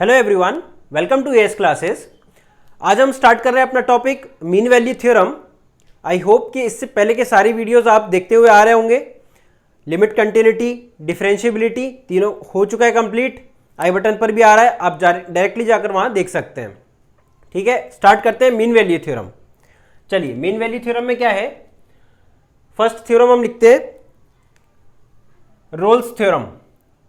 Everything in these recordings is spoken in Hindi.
Hello everyone, welcome to AS classes. आज हम स्टार्ट कर रहे हैं अपना topic mean value theorem. I hope कि इससे पहले के सारी वीडियोस आप देखते हुए आ रहे होंगे। लिमिट कंटिन्यूटी, डिफरेंशिएबिलिटी तीनों हो चुका है कंप्लीट। आई बटन पर भी आ रहा है, आप डायरेक्टली जाकर वहां देख सकते हैं। ठीक है, स्टार्ट करते हैं मीन वैल्यू थ्योरम। चलिए, मीन वैल्यू थ्योरम में क्या है, फर्स्ट थ्योरम हम लिखते हैं रोल्स थ्योरम,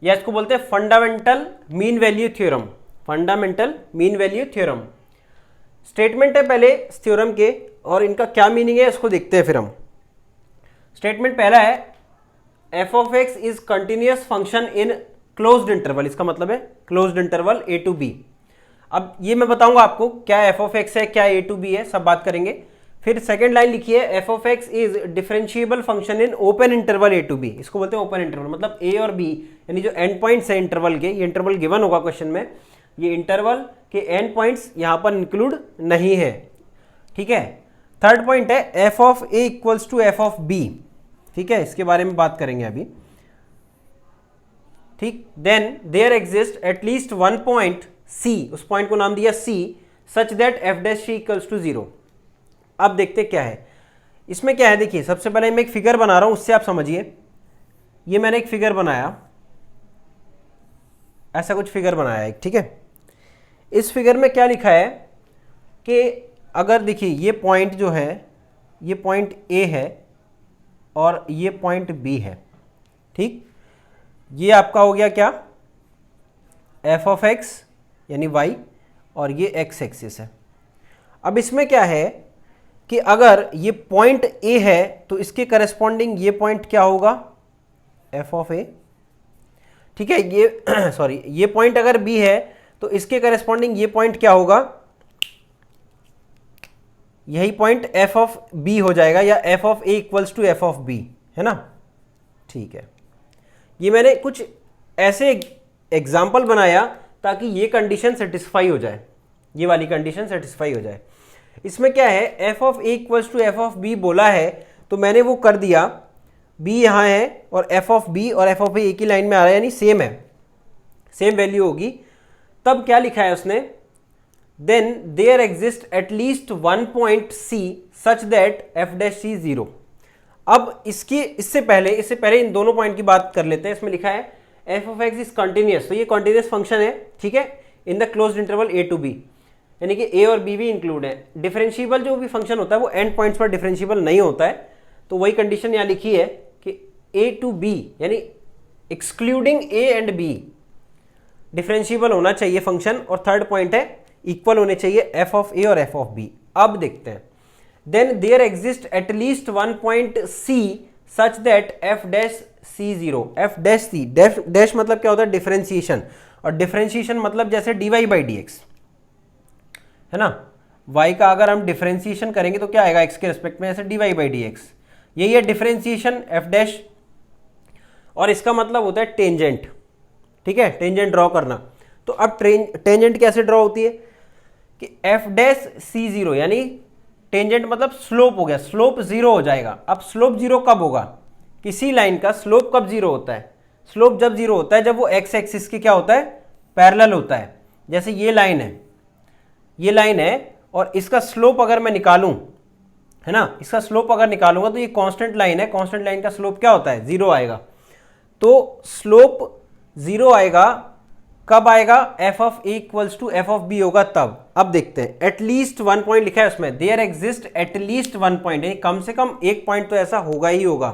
या इसको बोलते हैं fundamental mean value theorem. Fundamental mean value theorem statement है पहले इस थ्योरम के, और इनका क्या मीनिंग है इसको देखते हैं फिर हम। स्टेटमेंट पहला है F of x is continuous function in closed interval. इसका मतलब है closed interval A to b. अब ये मैं बताऊंगा आपको क्या एफ ऑफ एक्स है, क्या ए टू बी है, सब बात करेंगे। फिर सेकंड लाइन लिखिए f of x is differentiable function in open interval A to b. इसको बोलते हैं ओपन इंटरवल, मतलब ए और बी यानी जो एंड पॉइंट्स है इंटरवल के, ये इंटरवल गिवन होगा क्वेश्चन में, ये इंटरवल के एंड पॉइंट्स यहां पर इंक्लूड नहीं है। ठीक है, थर्ड पॉइंट है F of A equals to F of B. ठीक है, इसके बारे में बात करेंगे अभी। ठीक, then there exist at least one point C, उस पॉइंट को नाम दिया C, such that F dash C equals to 0। अब देखते क्या है इसमें। क्या है देखिए, सबसे पहले मैं एक फिगर बना रहा हूं, उससे आप समझिए। ये मैंने एक फिगर बनाया, ऐसा कुछ फिगर बनाया एक। ठीक है, इस फिगर में क्या लिखा है कि अगर देखिए ये पॉइंट जो है, ये पॉइंट ए है और ये पॉइंट बी है। ठीक, ये आपका हो गया क्या, एफ ऑफ एक्स यानी वाई, और ये एक्स एक्सिस है। अब इसमें क्या है कि अगर ये पॉइंट ए है तो इसके करस्पॉन्डिंग ये पॉइंट क्या होगा, एफ ऑफ ए। ठीक है, ये सॉरी, ये पॉइंट अगर बी है तो इसके करस्पॉन्डिंग ये पॉइंट क्या होगा, यही पॉइंट एफ ऑफ बी हो जाएगा, या f of A equals to F of b, है ना। ठीक है, ये मैंने कुछ ऐसे एग्जाम्पल बनाया ताकि ये कंडीशन सेटिस्फाई हो जाए, ये वाली कंडीशन सेटिस्फाई हो जाए। इसमें क्या है, F of A equals to F of b बोला है तो मैंने वो कर दिया। बी यहाँ है और एफ ऑफ बी और एफ ऑफ ए एक ही लाइन में आ रहा है, यानी सेम है, सेम वैल्यू होगी। तब क्या लिखा है उसने, then there exist at least one point C such that F dash सी 0। अब इससे पहले इन दोनों पॉइंट की बात कर लेते हैं। इसमें लिखा है F of x is continuous, तो ये कंटिन्यूअस फंक्शन है। ठीक है, in the closed interval A to b, यानी कि ए और बी भी इंक्लूड है। डिफरेंशिएबल जो भी फंक्शन होता है वो एंड पॉइंट्स पर डिफरेंशिएबल नहीं होता है, तो वही कंडीशन यहाँ लिखी है कि ए टू बी यानी excluding a and b differentiable होना चाहिए फंक्शन। और थर्ड पॉइंट है इक्वल होने चाहिए एफ ऑफ ए और एफ ऑफ बी। अब देखते हैं, then there exist at least one point C such that F dash C 0। F dash c, dash मतलब क्या होता है, डिफरेंशिएशन, और डिफरेंशिएशन मतलब जैसे d y by d x, है ना। y का अगर हम डिफरेंशिएशन करेंगे तो क्या आएगा, x के रेस्पेक्ट में, ऐसे d y by d x, यही है डिफरेंशिएशन एफ डैश। और इसका मतलब होता है टेंजेंट। ठीक है, टेंजेंट ड्रॉ करना। तो अब टेंजेंट कैसे ड्रॉ होती है कि एफ डैश सी 0, यानी टेंजेंट मतलब स्लोप हो गया, स्लोप 0 हो जाएगा। अब स्लोप 0 कब होगा, किसी लाइन का स्लोप कब 0 होता है, स्लोप जब 0 होता है जब वो एक्स एक्सिस के क्या होता है, पैरेलल होता है। जैसे ये लाइन है, ये लाइन है, और इसका स्लोप अगर मैं निकालूं, है ना, इसका स्लोप अगर निकालूंगा तो ये कांस्टेंट लाइन है, कांस्टेंट लाइन का स्लोप क्या होता है, 0 आएगा। तो स्लोप 0 आएगा, कब आएगा, f of A equals to F of b होगा तब। अब देखते हैं, एटलीस्ट वन पॉइंट लिखा है उसमें, there exist at least one point, यानी कम से कम एक पॉइंट तो ऐसा होगा ही होगा।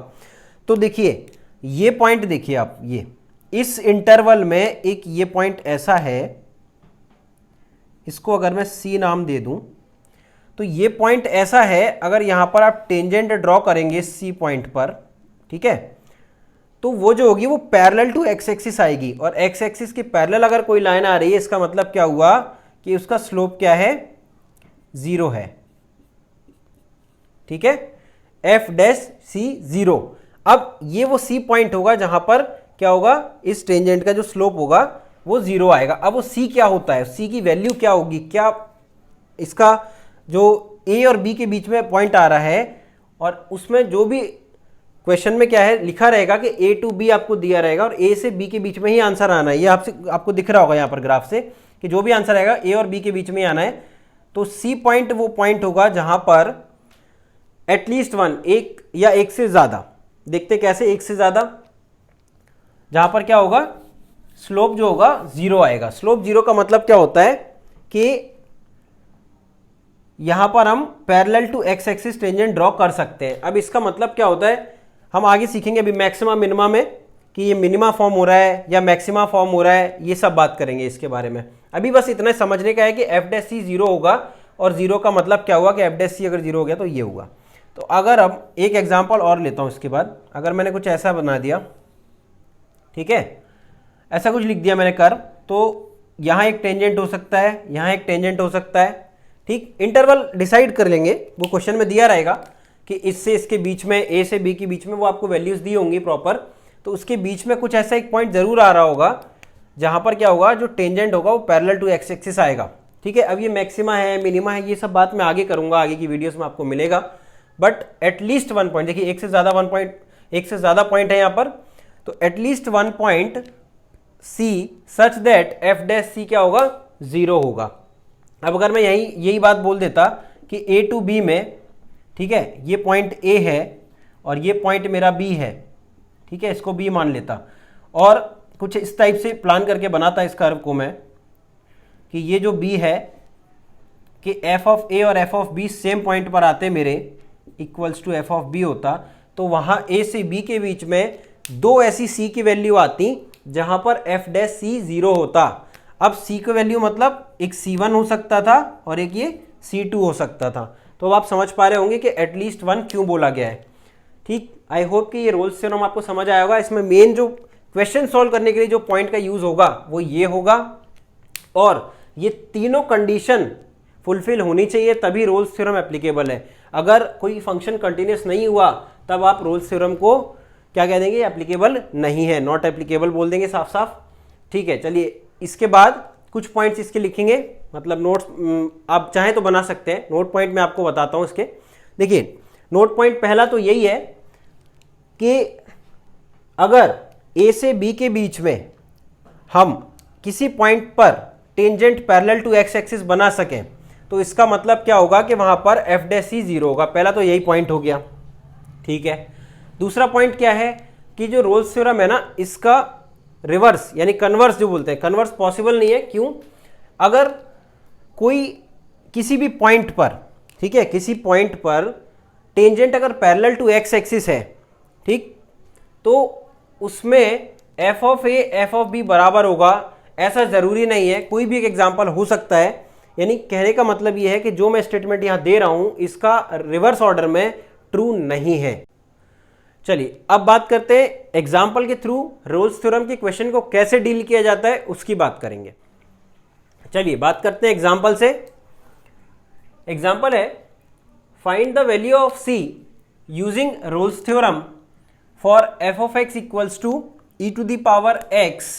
तो देखिए ये पॉइंट देखिए आप, ये इस इंटरवल में एक ये पॉइंट ऐसा है, इसको अगर मैं सी नाम दे दूं तो ये पॉइंट ऐसा है, अगर यहां पर आप टेंजेंट ड्रॉ करेंगे सी पॉइंट पर, ठीक है, तो वो जो होगी वो पैरेलल टू एक्स एक्सिस आएगी, और एक्स एक्सिस के पैरेलल अगर कोई लाइन आ रही है, इसका मतलब क्या हुआ कि उसका स्लोप क्या है, 0 है। ठीक है, एफ डैश सी 0। अब ये वो सी पॉइंट होगा जहां पर क्या होगा, इस टेंजेंट का जो स्लोप होगा वो 0 आएगा। अब वो सी क्या होता है, सी की वैल्यू क्या होगी, क्या इसका जो ए और बी के बीच में पॉइंट आ रहा है, और उसमें जो भी क्वेश्चन में क्या है लिखा रहेगा कि ए टू बी आपको दिया रहेगा, और ए से बी के बीच में ही आंसर आना है। ये आपको दिख रहा होगा यहाँ पर ग्राफ से कि जो भी आंसर आएगा ए और बी के बीच में ही आना है। तो सी पॉइंट वो पॉइंट होगा जहां पर एटलीस्ट वन, एक या एक से ज्यादा, देखते कैसे, एक से ज्यादा, जहां पर क्या होगा, स्लोप जो होगा जीरो आएगा। स्लोप जीरो का मतलब क्या होता है कि यहां पर हम parallel to x axis tangent draw कर सकते हैं। अब इसका मतलब क्या होता है हम आगे सीखेंगे अभी मैक्सिमा मिनिमा में, कि ये मिनिमा फॉर्म हो रहा है या मैक्सिमा फॉर्म हो रहा है, ये सब बात करेंगे इसके बारे में। अभी बस इतना समझने का है कि एफ डैश सी जीरो होगा, और जीरो का मतलब क्या हुआ कि एफ डैश सी अगर जीरो हो गया तो ये हुआ। तो अगर अब एक एग्जाम्पल और लेता हूं इसके बाद, अगर मैंने कुछ ऐसा बना दिया, ठीक है, ऐसा कुछ लिख दिया मैंने कर्व, तो यहाँ एक टेंजेंट हो सकता है, यहाँ एक टेंजेंट हो सकता है, ठीक। इंटरवल डिसाइड कर लेंगे, वो क्वेश्चन में दिया रहेगा कि इससे इसके बीच में, ए से बी के बीच में, वो आपको वैल्यूज दी होंगी प्रॉपर, तो उसके बीच में कुछ ऐसा एक पॉइंट जरूर आ रहा होगा जहां पर क्या होगा, जो टेंजेंट होगा वो पैरेलल टू एक्स एक्सिस आएगा, ठीक है। अब ये मैक्सिमा है, मिनिमा है, ये सब बात मैं आगे करूंगा, आगे की वीडियोस में आपको मिलेगा। बट एटलीस्ट वन पॉइंट, देखिए एक से ज्यादा वन पॉइंट, एक से ज्यादा पॉइंट है यहाँ पर, तो at least one point C such that F dash C क्या होगा, जीरो होगा। अब अगर मैं यही बात बोल देता कि ए टू बी में, ठीक है, ये पॉइंट ए है और ये पॉइंट मेरा बी है, ठीक है, इसको बी मान लेता, और कुछ इस टाइप से प्लान करके बनाता इस कर्व को मैं, कि ये जो बी है कि एफ ऑफ ए और f of b same point पर आते मेरे, equals to F of b होता, तो वहां ए से बी के बीच में दो ऐसी सी की वैल्यू आती जहां पर एफ डैश सी जीरो होता। अब सी की वैल्यू मतलब एक C1 हो सकता था और एक ये C2 हो सकता था। तो अब आप समझ पा रहे होंगे कि एटलीस्ट वन क्यों बोला गया है, ठीक। आई होप कि ये रोल्स थ्योरम आपको समझ आया होगा। इसमें मेन जो क्वेश्चन सॉल्व करने के लिए जो पॉइंट का यूज होगा वो ये होगा, और ये तीनों कंडीशन फुलफिल होनी चाहिए तभी रोल्स थ्योरम एप्लीकेबल है। अगर कोई फंक्शन कंटिन्यूस नहीं हुआ तब आप रोल्स थ्योरम को क्या कह देंगे, एप्लीकेबल नहीं है, नॉट एप्लीकेबल बोल देंगे साफ साफ, ठीक है। चलिए इसके बाद कुछ पॉइंट्स इसके लिखेंगे, मतलब नोट्स आप चाहें तो बना सकते हैं, नोट पॉइंट मैं आपको बताता हूं इसके। देखिए नोट पॉइंट पहला तो यही है कि अगर ए से बी के बीच में हम किसी पॉइंट पर tangent parallel to x axis बना सकें तो इसका मतलब क्या होगा कि वहां पर एफ डैश सी जीरो होगा। पहला तो यही पॉइंट हो गया, ठीक है। दूसरा पॉइंट क्या है कि जो रोल्स थ्योरम है ना, इसका रिवर्स यानी कन्वर्स जो बोलते हैं, कन्वर्स पॉसिबल नहीं है। क्यों? अगर कोई किसी भी पॉइंट पर, ठीक है, किसी पॉइंट पर टेंजेंट अगर पैरेलल टू एक्स एक्सिस है, ठीक, तो उसमें f of a F of b बराबर होगा, ऐसा जरूरी नहीं है, कोई भी एक एग्जांपल हो सकता है। यानी कहने का मतलब यह है कि जो मैं स्टेटमेंट यहां दे रहा हूं इसका रिवर्स ऑर्डर में ट्रू नहीं है। चलिए अब बात करते हैं एग्जाम्पल के थ्रू रोल्स थ्योरम के क्वेश्चन को कैसे डील किया जाता है, उसकी बात करेंगे। चलिए बात करते हैं एग्जाम्पल से। एग्जाम्पल है, find the value of c using Rolle's theorem for f of x equals to e to the power x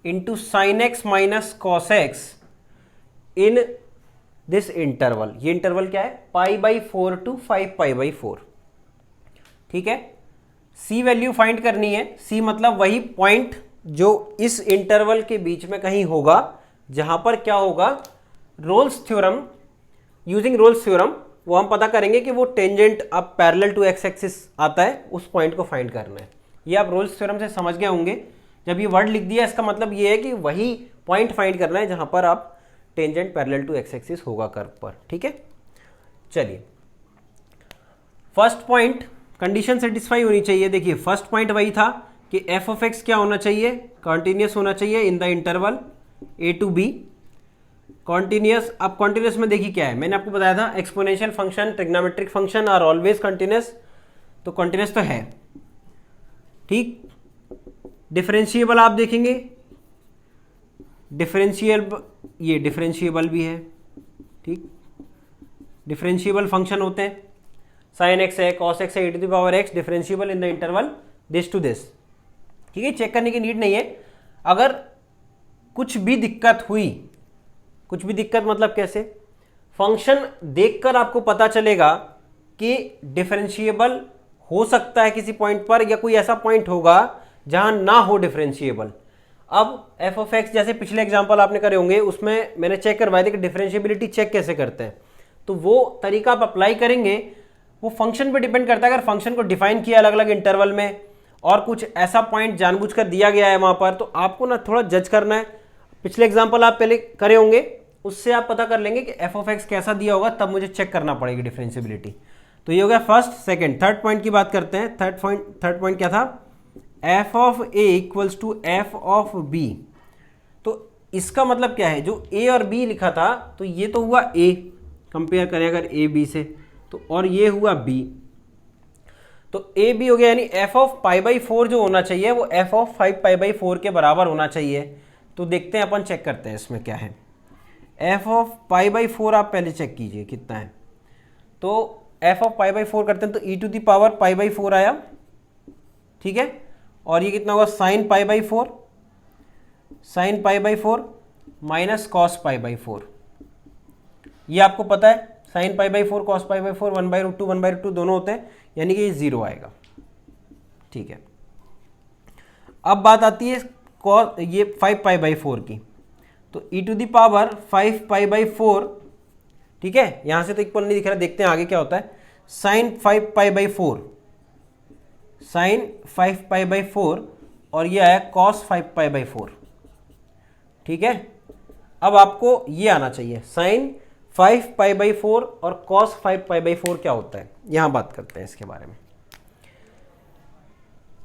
into sine x minus cos x in this interval. ये इंटरवल क्या है? π/4 टू 5π/4, ठीक है। सी वैल्यू फाइंड करनी है। सी मतलब वही पॉइंट जो इस इंटरवल के बीच में कहीं होगा जहां पर क्या होगा, Rolle's theorem, using Rolle's theorem वो हम पता करेंगे कि वो टेंजेंट अब पैरेलल टू एक्स एक्सिस आता है, उस पॉइंट को फाइंड करना है। ये आप रोल्स थ्योरम से समझ गए होंगे। जब ये वर्ड लिख दिया इसका मतलब ये है कि वही पॉइंट फाइंड करना है जहां पर आप tangent parallel to x axis होगा कर्व पर, ठीक है। चलिए फर्स्ट पॉइंट कंडीशन सेटिस्फाई होनी चाहिए। देखिए फर्स्ट पॉइंट वही था कि एफ ऑफ एक्स क्या होना चाहिए, कॉन्टिन्यूस होना चाहिए in the interval A to b, continuous. अब कॉन्टिन्यूस में देखिए क्या है, मैंने आपको बताया था exponential function, trigonometric function are always continuous, तो कॉन्टिन्यूस तो है, ठीक। डिफरेंशिएबल आप देखेंगे, डिफरेंशिएबल, ये डिफरेंशिएबल भी है, ठीक। डिफरेंशिएबल फंक्शन होते हैं, साइन एक्स है, कॉस एक्स है, e to the power x, differentiable in the interval this to this, ठीक है। चेक करने की नीड नहीं है। अगर कुछ भी दिक्कत हुई, कुछ भी दिक्कत मतलब कैसे, फंक्शन देखकर आपको पता चलेगा कि डिफरेंशिएबल हो सकता है किसी पॉइंट पर, या कोई ऐसा पॉइंट होगा जहां ना हो डिफरेंशिएबल। अब एफ ऑफ एक्स जैसे पिछले एग्जाम्पल आपने करे होंगे, उसमें मैंने चेक करवाए थे कि डिफरेंशिएबिलिटी चेक कैसे करते हैं, तो वो तरीका आप अप्लाई करेंगे। वो फंक्शन पे डिपेंड करता है। अगर फंक्शन को डिफाइन किया अलग अलग इंटरवल में और कुछ ऐसा पॉइंट जानबूझकर दिया गया है वहां पर, तो आपको ना थोड़ा जज करना है। पिछले एग्जाम्पल आप पहले करे होंगे, उससे आप पता कर लेंगे कि एफ ऑफ एक्स कैसा दिया होगा, तब मुझे चेक करना पड़ेगी डिफरेंशिएबिलिटी। तो ये हो गया फर्स्ट। सेकंड, थर्ड पॉइंट की बात करते हैं। थर्ड पॉइंट क्या था? F of A equals to F of b. तो इसका मतलब क्या है? जो ए और बी लिखा था, तो ये तो हुआ ए, कंपेयर करें अगर ए बी से, तो और ये हुआ बी, तो ए बी हो गया। यानी एफ ऑफ पाई बाई 4 जो होना चाहिए वो एफ ऑफ 5 पाई बाई 4 के बराबर होना चाहिए। तो देखते हैं, अपन चेक करते हैं इसमें क्या है। एफ ऑफ पाई बाई 4 आप पहले चेक कीजिए कितना है। तो एफ ऑफ पाई बाई 4 करते हैं तो e to the power pi by 4 आया, ठीक है। और ये कितना होगा? Sine pi by 4, sine pi by 4 minus cos pi by 4। ये आपको पता है, sine pi by 4 cos pi by 4 1/√2 1/√2 दोनों होते हैं, यानी कि ये 0 आएगा, ठीक है। अब बात आती है कॉस ये 5 पाई बाई 4 की, तो e to the power 5 pi by 4, ठीक है। यहां से तो इक्वल नहीं दिख रहा, देखते हैं आगे क्या होता है। Sine 5 pi by 4, sine 5 pi by 4, और ये आया कॉस 5 पाई बाई 4, ठीक है। अब आपको ये आना चाहिए साइन 5 पाई बाई 4 और कॉस 5 पाई बाई 4 क्या होता है, यहां बात करते हैं इसके बारे में।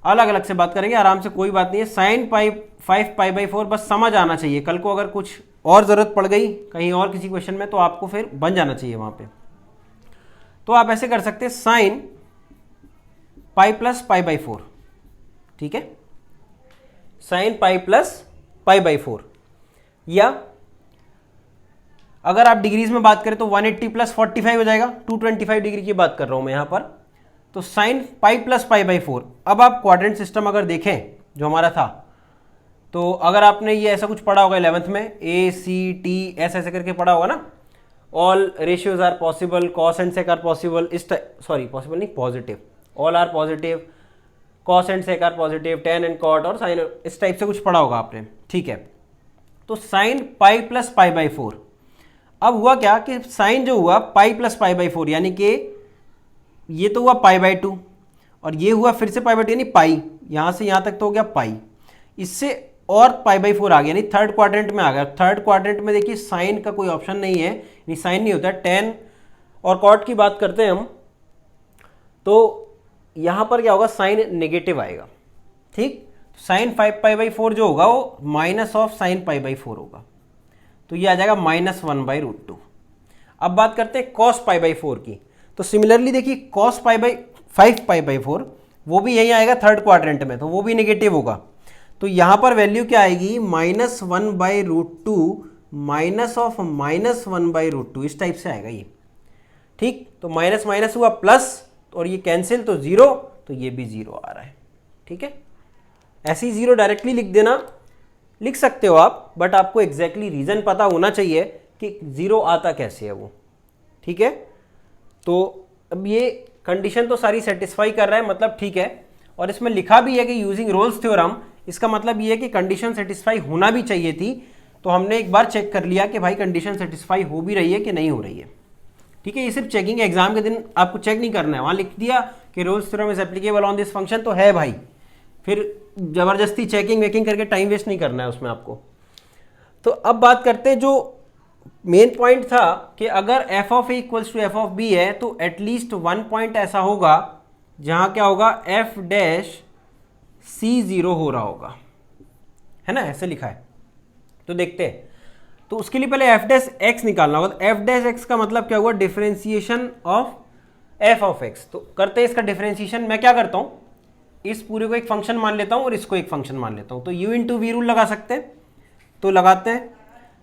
अलग अलग से बात करेंगे आराम से, कोई बात नहीं है। साइन 5 पाई बाई 4 बस समझ आना चाहिए, कल को अगर कुछ और जरूरत पड़ गई कहीं और किसी क्वेश्चन में, तो आपको फिर बन जाना चाहिए वहां पे। तो आप ऐसे कर सकते हैं, sign pi plus pi by 4, ठीक है, sine pi plus pi by 4। या अगर आप डिग्रीज में बात करें तो 180 प्लस 45 हो जाएगा, 225 डिग्री की बात कर रहा हूं मैं यहां पर। तो sine pi plus pi by 4। अब आप क्वाड्रेंट सिस्टम अगर देखें जो हमारा था, तो अगर आपने ये ऐसा कुछ पढ़ा होगा 11th में, ए सी टी ऐसे ऐसे करके पढ़ा होगा ना, all ratios are possible, cos and sec are possible, इस सॉरी पॉसिबल नहीं, positive, all are positive, cos and sec are positive, tan and cot और साइन, इस टाइप से कुछ पढ़ा होगा आपने, ठीक है। तो sine pi plus pi by 4। अब हुआ क्या कि साइन जो हुआ पाई प्लस पाई बाई 4, यानी कि ये तो हुआ पाई बाई 2 और ये हुआ फिर से पाई बाई 2, यानी पाई, यहां से यहां तक तो हो गया पाई, इससे और पाई बाई 4 आ गया, यानी थर्ड क्वाड्रेंट में आ गया। थर्ड क्वाड्रेंट में देखिए साइन का कोई ऑप्शन नहीं है, यानी साइन नहीं होता है। टेन और कॉट की बात करते हैं हम, तो यहां पर क्या होगा? साइन नेगेटिव आएगा, ठीक। साइन 5 पाई बाई 4 जो होगा वो minus of sine pi by 4 होगा, तो ये आ जाएगा -1/√2। अब बात करते हैं कॉस पाई बाई 4 की, तो सिमिलरली देखिए cos pi by 5 pi by 4 वो भी यही आएगा थर्ड क्वाड्रेंट में, तो वो भी नेगेटिव होगा। तो यहां पर वैल्यू क्या आएगी? -1/√2 माइनस ऑफ -1/√2, इस टाइप से आएगा ये, ठीक। तो माइनस माइनस हुआ प्लस, और ये कैंसिल तो 0, तो ये भी 0 आ रहा है, ठीक है। ऐसे ही 0 डायरेक्टली लिख देना, लिख सकते हो आप, बट आपको एग्जैक्टली रीजन पता होना चाहिए कि 0 आता कैसे है वो, ठीक है। तो अब ये कंडीशन तो सारी सेटिस्फाई कर रहा है, मतलब ठीक है। और इसमें लिखा भी है कि यूजिंग रोल्स थ्योरम, इसका मतलब ये है कि कंडीशन सेटिस्फाई होना भी चाहिए थी। तो हमने एक बार चेक कर लिया कि भाई कंडीशन सेटिस्फाई हो भी रही है कि नहीं हो रही है, ठीक है। ये सिर्फ चेकिंग, एग्जाम के दिन आपको चेक नहीं करना है, वहां लिख दिया कि Rolle's theorem is applicable on this function, तो है भाई, फिर जबरदस्ती चेकिंग वेकिंग करके टाइम वेस्ट नहीं करना है उसमें आपको। तो अब बात करते हैं, जो मेन पॉइंट था कि अगर f of A equals to F of b है, तो एटलीस्ट वन पॉइंट ऐसा होगा जहां क्या होगा? एफ डैश सी 0 हो रहा होगा, है ना, ऐसे लिखा है। तो देखते हैं, तो उसके लिए पहले एफ डैश एक्स निकालना होगा। तो एफ डैश एक्स का मतलब क्या हुआ? Differentiation of F of x. तो करते हैं इसका डिफरेंशिएशन। मैं क्या करता हूं, इस पूरे को एक फंक्शन मान लेता हूं और इसको एक फंक्शन मान लेता हूं। तो u इंटू वी रूल लगा सकते हैं, तो लगाते हैं।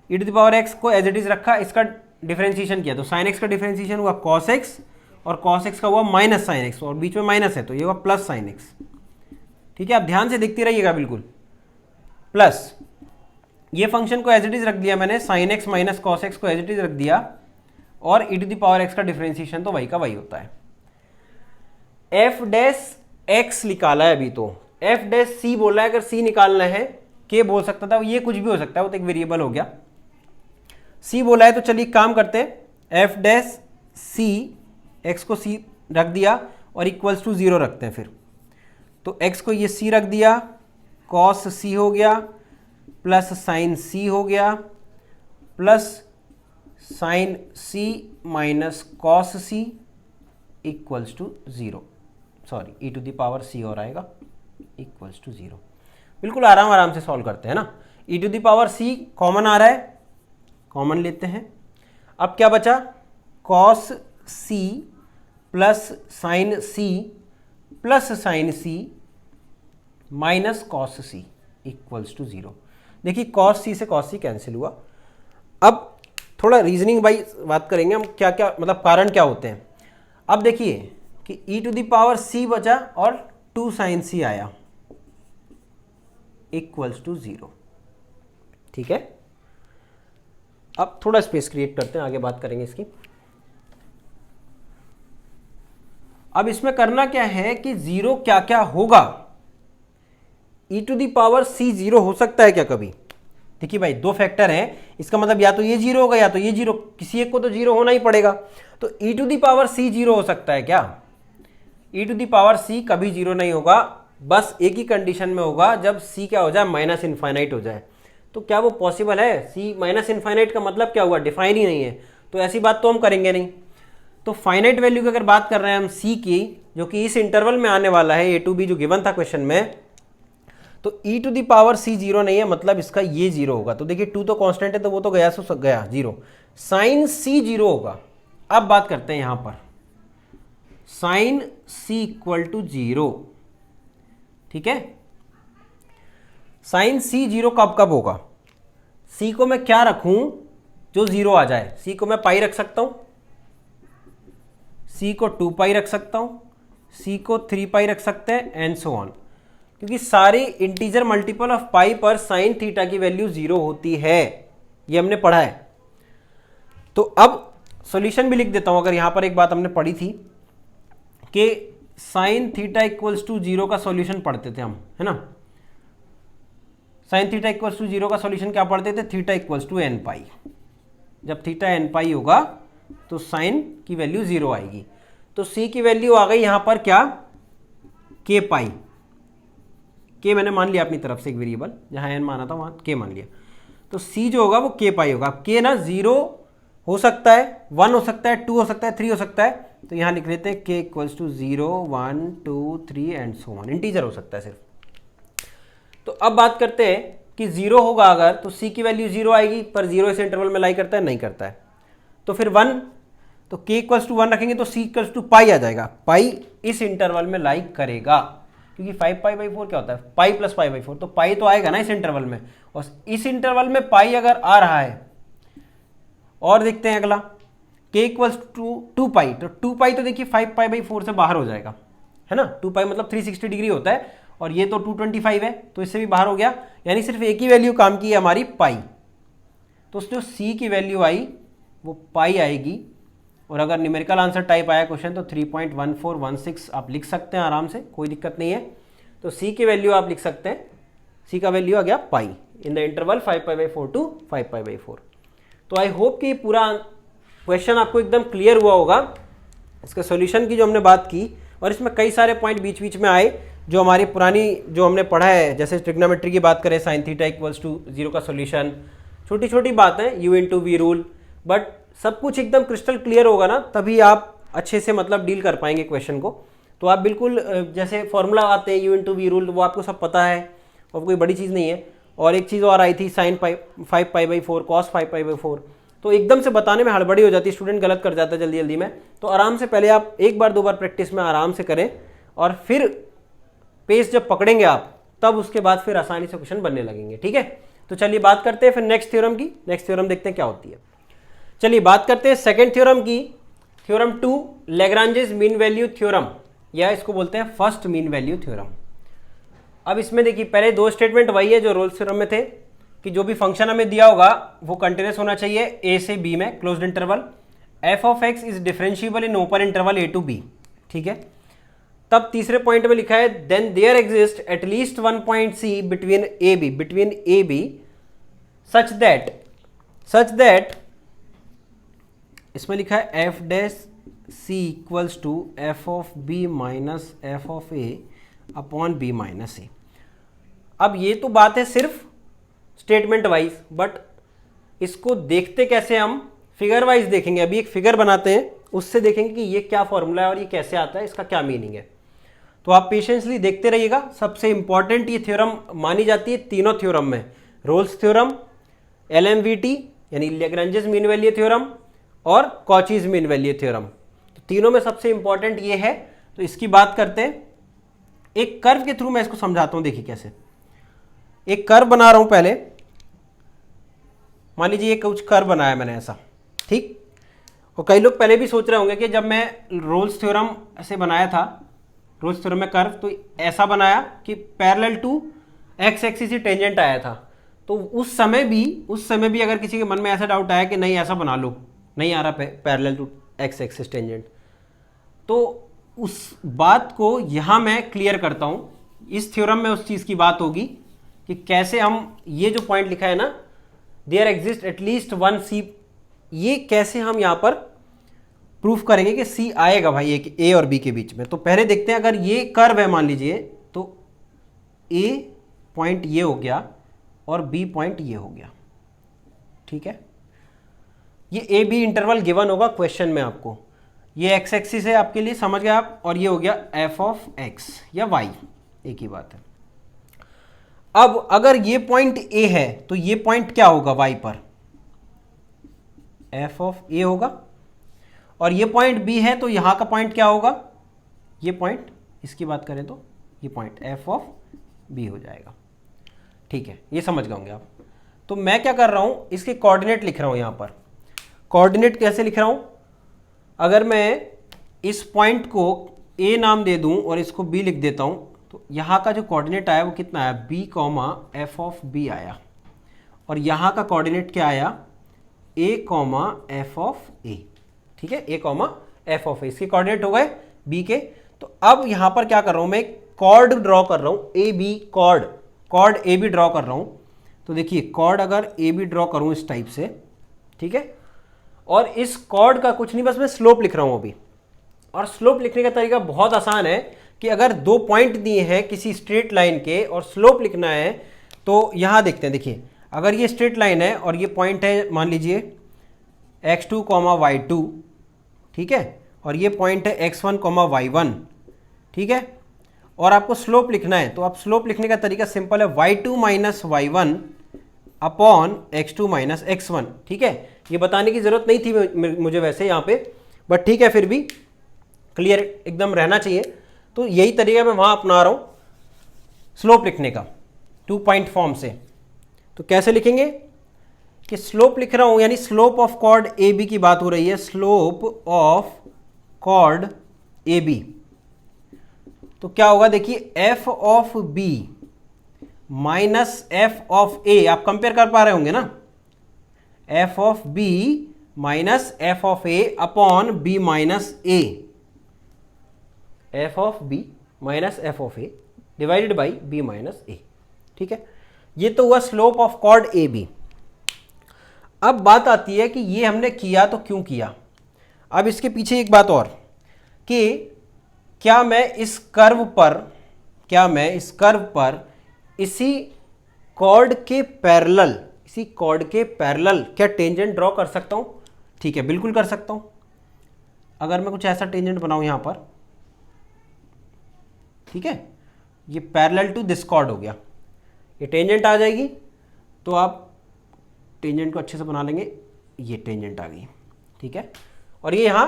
ई टू द पावर एक्स को एज इट इज रखा, इसका डिफरेंशिएशन किया, तो साइन एक्स का डिफरेंशिएशन हुआ कॉस एक्स, और कॉस एक्स का हुआ माइनस साइन एक्स, और बीच में माइनस है तो ये हुआ प्लस साइन एक्स, ठीक है। आप ध्यान से देखते रहिएगा, बिल्कुल प्लस। ये फंक्शन को एज इट इज रख दिया मैंने, sign x minus cos x को एज इट इज रख दिया, और ई टू द पावर एक्स का डिफरेंशिएशन तो वही का वही होता है। एफ डैश एक्स निकाला है अभी, तो एफ डैश सी बोला है, अगर सी निकालना है के बोल सकता था, ये कुछ भी हो सकता है, वो तो एक वेरिएबल हो गया। सी बोला है तो चलिए काम करते हैं, एफ डैश सी, एक्स को सी रख दिया और इक्वल्स टू 0 रखते हैं फिर। तो एक्स को ये सी रख दिया, कॉस सी हो गया प्लस साइन सी हो गया plus sine C minus cos C equals to 0, sorry e to the power C और आएगा इक्वल्स टू 0। बिल्कुल आराम से सॉल्व करते हैं ना। E to the power C common आ रहा है, कॉमन लेते हैं। अब क्या बचा, cos C plus sine C plus sine C minus cos C equals to 0। देखिए कॉस सी से कॉस सी कैंसिल हुआ। अब थोड़ा रीजनिंग बाई बात करेंगे हम, क्या क्या मतलब कारण क्या होते हैं। अब देखिए कि ई टू द पावर सी बचा और 2 साइन सी आया इक्वल्स टू 0, ठीक है। अब थोड़ा स्पेस क्रिएट करते हैं, आगे बात करेंगे इसकी। अब इसमें करना क्या है कि 0 क्या क्या होगा, ई टू द पावर सी 0 हो सकता है क्या कभी। देखिए भाई 2 फैक्टर हैं, इसका मतलब या तो ये 0 होगा या तो ये 0, किसी एक को तो 0 होना ही पड़ेगा। तो ई टू द पावर सी 0 हो सकता है क्या, ई टू द पावर सी कभी 0 नहीं होगा, बस एक ही कंडीशन में होगा, जब सी क्या हो जाए, माइनस इनफाइनाइट हो जाए। तो क्या वो पॉसिबल है, सी माइनस इनफाइनाइट का मतलब क्या हुआ, डिफाइन ही नहीं है, तो ऐसी बात तो हम करेंगे नहीं। तो फाइनाइट वैल्यू की अगर बात कर रहे हैं हम सी की, जो कि इस इंटरवल में आने वाला है, ए टू बी जो गिवन था क्वेश्चन में, तो ई टू द पावर सी 0 नहीं है, मतलब इसका ये 0 होगा। तो देखिए 2 तो कांस्टेंट है तो वो तो गया सो गया 0, साइन सी 0 होगा। अब बात करते हैं यहां पर साइन सी इक्वल टू 0, ठीक है। साइन सी 0 कब कब होगा, सी को मैं क्या रखूं जो 0 आ जाए, सी को मैं पाई रख सकता हूं, सी को 2 पाई रख सकता हूं, सी को 3 पाई रख सकते हैं एंड सो ऑन, क्योंकि सारे इंटीजर मल्टीपल ऑफ पाई पर साइन थीटा की वैल्यू 0 होती है, ये हमने पढ़ा है। तो अब सॉल्यूशन भी लिख देता हूं। अगर यहां पर एक बात हमने पढ़ी थी कि साइन थीटा इक्वल्स टू 0 का सॉल्यूशन पढ़ते थे हम, है ना। साइन थीटा इक्वल्स टू 0 का सॉल्यूशन क्या पढ़ते थे, थीटा इक्वल्स टू एन पाई। जब थीटा एन पाई होगा तो साइन की वैल्यू 0 आएगी। तो सी की वैल्यू आ गई यहां पर क्या, के पाई, के मैंने मान लिया अपनी तरफ से एक वेरिएबल, जहां एन माना था वहां के मान लिया। तो सी जो होगा वो के पाई होगा। के ना 0 हो सकता है, 1 हो सकता है, 2 हो सकता है, 3 हो सकता है, तो यहां लिख लेते हैं k equals to 0 1 2 3 and so on, integer हो सकता है सिर्फ। तो अब बात करते हैं कि 0 होगा अगर, तो सी की वैल्यू 0 आएगी, पर 0 इस इंटरवल में लाई करता है, नहीं करता है। तो फिर 1, तो के इक्वल्स टू 1 रखेंगे तो सी इक्वल्स टू पाई आ जाएगा, पाई इस इंटरवल में लाई करेगा, क्योंकि 5 पाई बाई 4 क्या होता है, पाई प्लस पाई बाई 4, तो पाई तो आएगा ना इस इंटरवल में, और इस इंटरवल में पाई अगर आ रहा है। और देखते हैं अगला, के इक्वल्स टू 2 पाई, तो 2 पाई तो देखिए 5 पाई बाई 4 से बाहर हो जाएगा, है ना। 2 पाई मतलब 360 डिग्री होता है, और ये तो 225 है, तो इससे भी बाहर हो गया, यानी सिर्फ एक ही वैल्यू काम की है हमारी, पाई। तो जो सी की वैल्यू आई वो पाई आएगी, और अगर न्यूमेरिकल आंसर टाइप आया क्वेश्चन तो 3.1416 आप लिख सकते हैं आराम से, कोई दिक्कत नहीं है। तो सी की वैल्यू आप लिख सकते हैं, सी का वैल्यू आ गया pi in the interval 5 pi by 4 to 5 pi by 4। तो आई होप कि पूरा क्वेश्चन आपको एकदम क्लियर हुआ होगा, इसका सॉल्यूशन की जो हमने बात की, और इसमें कई सारे पॉइंट बीच बीच में आए जो हमारी पुरानी जो हमने पढ़ा है, जैसे ट्रिग्नोमेट्री की बात करें, साइन थीटा इक्वल्स टू 0 का सॉल्यूशन, छोटी छोटी बातें, you into we rule, but सब कुछ एकदम क्रिस्टल क्लियर होगा ना, तभी आप अच्छे से मतलब डील कर पाएंगे क्वेश्चन को। तो आप बिल्कुल जैसे फॉर्मूला आते हैं यू इंटू वी रूल, वो आपको सब पता है और कोई बड़ी चीज़ नहीं है। और एक चीज़ और आई थी sine 5 pi by 4 cos 5 pi by 4, तो एकदम से बताने में हड़बड़ी हो जाती है, स्टूडेंट गलत कर जाता है जल्दी जल्दी में। तो आराम से पहले आप एक बार 2 बार प्रैक्टिस में आराम से करें, और फिर पेस जब पकड़ेंगे आप, तब उसके बाद फिर आसानी से क्वेश्चन बनने लगेंगे, ठीक है। तो चलिए बात करते हैं फिर नेक्स्ट थ्योरम की। नेक्स्ट थ्योरम देखते हैं क्या होती है। चलिए बात करते हैं सेकंड थ्योरम की, theorem 2 Lagrange's mean value theorem, या इसको बोलते हैं फर्स्ट मीन वैल्यू थ्योरम। अब इसमें देखिए पहले 2 स्टेटमेंट वही है जो रोल्स थ्योरम में थे, कि जो भी फंक्शन हमें दिया होगा वो कंटिन्यूस होना चाहिए ए से बी में closed interval, F of x is differentiable in open interval A to B, ठीक है। तब तीसरे पॉइंट में लिखा है then there exist at least one point C between A B such that इसमें लिखा है F dash C equals to F of B minus F of A upon B minus A. अब ये तो बात है सिर्फ स्टेटमेंट वाइज, बट इसको देखते कैसे हम फिगर वाइज देखेंगे। अभी एक फिगर बनाते हैं, उससे देखेंगे कि ये क्या फॉर्मूला है और ये कैसे आता है, इसका क्या मीनिंग है। तो आप पेशेंसली देखते रहिएगा। सबसे इंपॉर्टेंट ये थ्योरम मानी जाती है तीनों थ्योरम में, रोल्स थ्योरम, LMVT यानी लैग्रेंजेस मीन वैल्यू थ्योरम और कॉचीज मीन वैल्यू थ्योरम। तो तीनों में सबसे इंपॉर्टेंट ये है। तो इसकी बात करते हैं। एक कर्व के थ्रू मैं इसको समझाता हूं। देखिए कैसे, एक कर्व बना रहा हूं पहले। मान लीजिए कुछ कर्व बनाया मैंने ऐसा, ठीक। और कई लोग पहले भी सोच रहे होंगे कि जब मैं रोल्स थ्योरम ऐसे बनाया था, रोल्स थ्योरम में कर्व तो ऐसा बनाया कि पैरेलल टू एक्स एक्सिस ही टेंजेंट आया था। तो उस समय भी अगर किसी के मन में ऐसा डाउट आया कि नहीं ऐसा बना लो, नहीं आ रहा parallel to x axis tangent, तो उस बात को यहाँ मैं क्लियर करता हूँ। इस थ्योरम में उस चीज़ की बात होगी कि कैसे हम ये जो पॉइंट लिखा है ना, देयर एग्जिस्ट एटलीस्ट वन सी, ये कैसे हम यहाँ पर प्रूफ करेंगे कि सी आएगा भाई ए और बी के बीच में। तो पहले देखते हैं, अगर ये कर्व है मान लीजिए, तो ए पॉइंट ये हो गया और बी पॉइंट ये हो गया, ठीक है। ये ए बी इंटरवल गिवन होगा क्वेश्चन में आपको। ये एक्स एक्सिस है आपके लिए, समझ गए आप, और ये हो गया एफ ऑफ एक्स या वाई, एक ही बात है। अब अगर ये पॉइंट ए है तो ये पॉइंट क्या होगा वाई पर, एफ ऑफ ए होगा। और ये पॉइंट बी है तो यहां का पॉइंट क्या होगा, ये पॉइंट, इसकी बात करें तो ये पॉइंट एफ ऑफ बी हो जाएगा, ठीक है। ये समझ गए होंगे आप। तो मैं क्या कर रहा हूं, इसके कोऑर्डिनेट लिख रहा हूं यहां पर। कोऑर्डिनेट कैसे लिख रहा हूं, अगर मैं इस पॉइंट को ए नाम दे दूं और इसको बी लिख देता हूं, तो यहां का जो कोऑर्डिनेट आया वो कितना आया, b comma f of b आया। और यहां का कोऑर्डिनेट क्या आया, a comma f of a, ठीक है, a comma f of a, इसके कोऑर्डिनेट हो गए बी के। तो अब यहां पर क्या कर रहा हूं, मैं कॉर्ड ड्रॉ कर रहा हूं, a b chord A b draw कर रहा हूं। तो देखिए कॉर्ड अगर ए बी ड्रॉ करूं इस टाइप से, ठीक है, और इस कॉर्ड का कुछ नहीं, बस मैं स्लोप लिख रहा हूं अभी। और स्लोप लिखने का तरीका बहुत आसान है कि अगर दो पॉइंट दिए हैं किसी स्ट्रेट लाइन के और स्लोप लिखना है, तो यहां देखते हैं। देखिए अगर ये स्ट्रेट लाइन है और ये पॉइंट है मान लीजिए x2 y2, ठीक है, और ये पॉइंट है x1 y1, ठीक है, और आपको स्लोप लिखना है, तो आप स्लोप लिखने का तरीका सिंपल है, y2 minus y1 upon x2 minus x1, ठीक है। ये बताने की जरूरत नहीं थी मुझे वैसे यहाँ पे, बट ठीक है, फिर भी क्लियर एकदम रहना चाहिए। तो यही तरीका मैं वहाँ अपना रहा हूँ स्लोप लिखने का, 2 पॉइंट फॉर्म से। तो कैसे लिखेंगे कि स्लोप लिख रहा हूँ, यानी slope of chord A B की बात हो रही है, slope of chord A B. तो क्या होगा, देखिए F of B minus F of A, आप कंपेयर कर पा रहे होंगे ना, F of B minus F of A upon B minus A, F of B minus F of A divided by B minus A, ठीक है। ये तो हुआ slope of chord A B. अब बात आती है कि ये हमने किया तो क्यों किया। अब इसके पीछे एक बात और कि क्या मैं इस कर्व पर इसी कॉर्ड के पैरेलल क्या टेंजेंट ड्रॉ कर सकता हूं, ठीक है, बिल्कुल कर सकता हूं। अगर मैं कुछ ऐसा टेंजेंट बनाऊं यहां पर, ठीक है, ये पैरेलल टू दिस कॉर्ड हो गया, ये टेंजेंट आ जाएगी। तो आप टेंजेंट को अच्छे से बना लेंगे, ये टेंजेंट आ गई, ठीक है, और ये यहां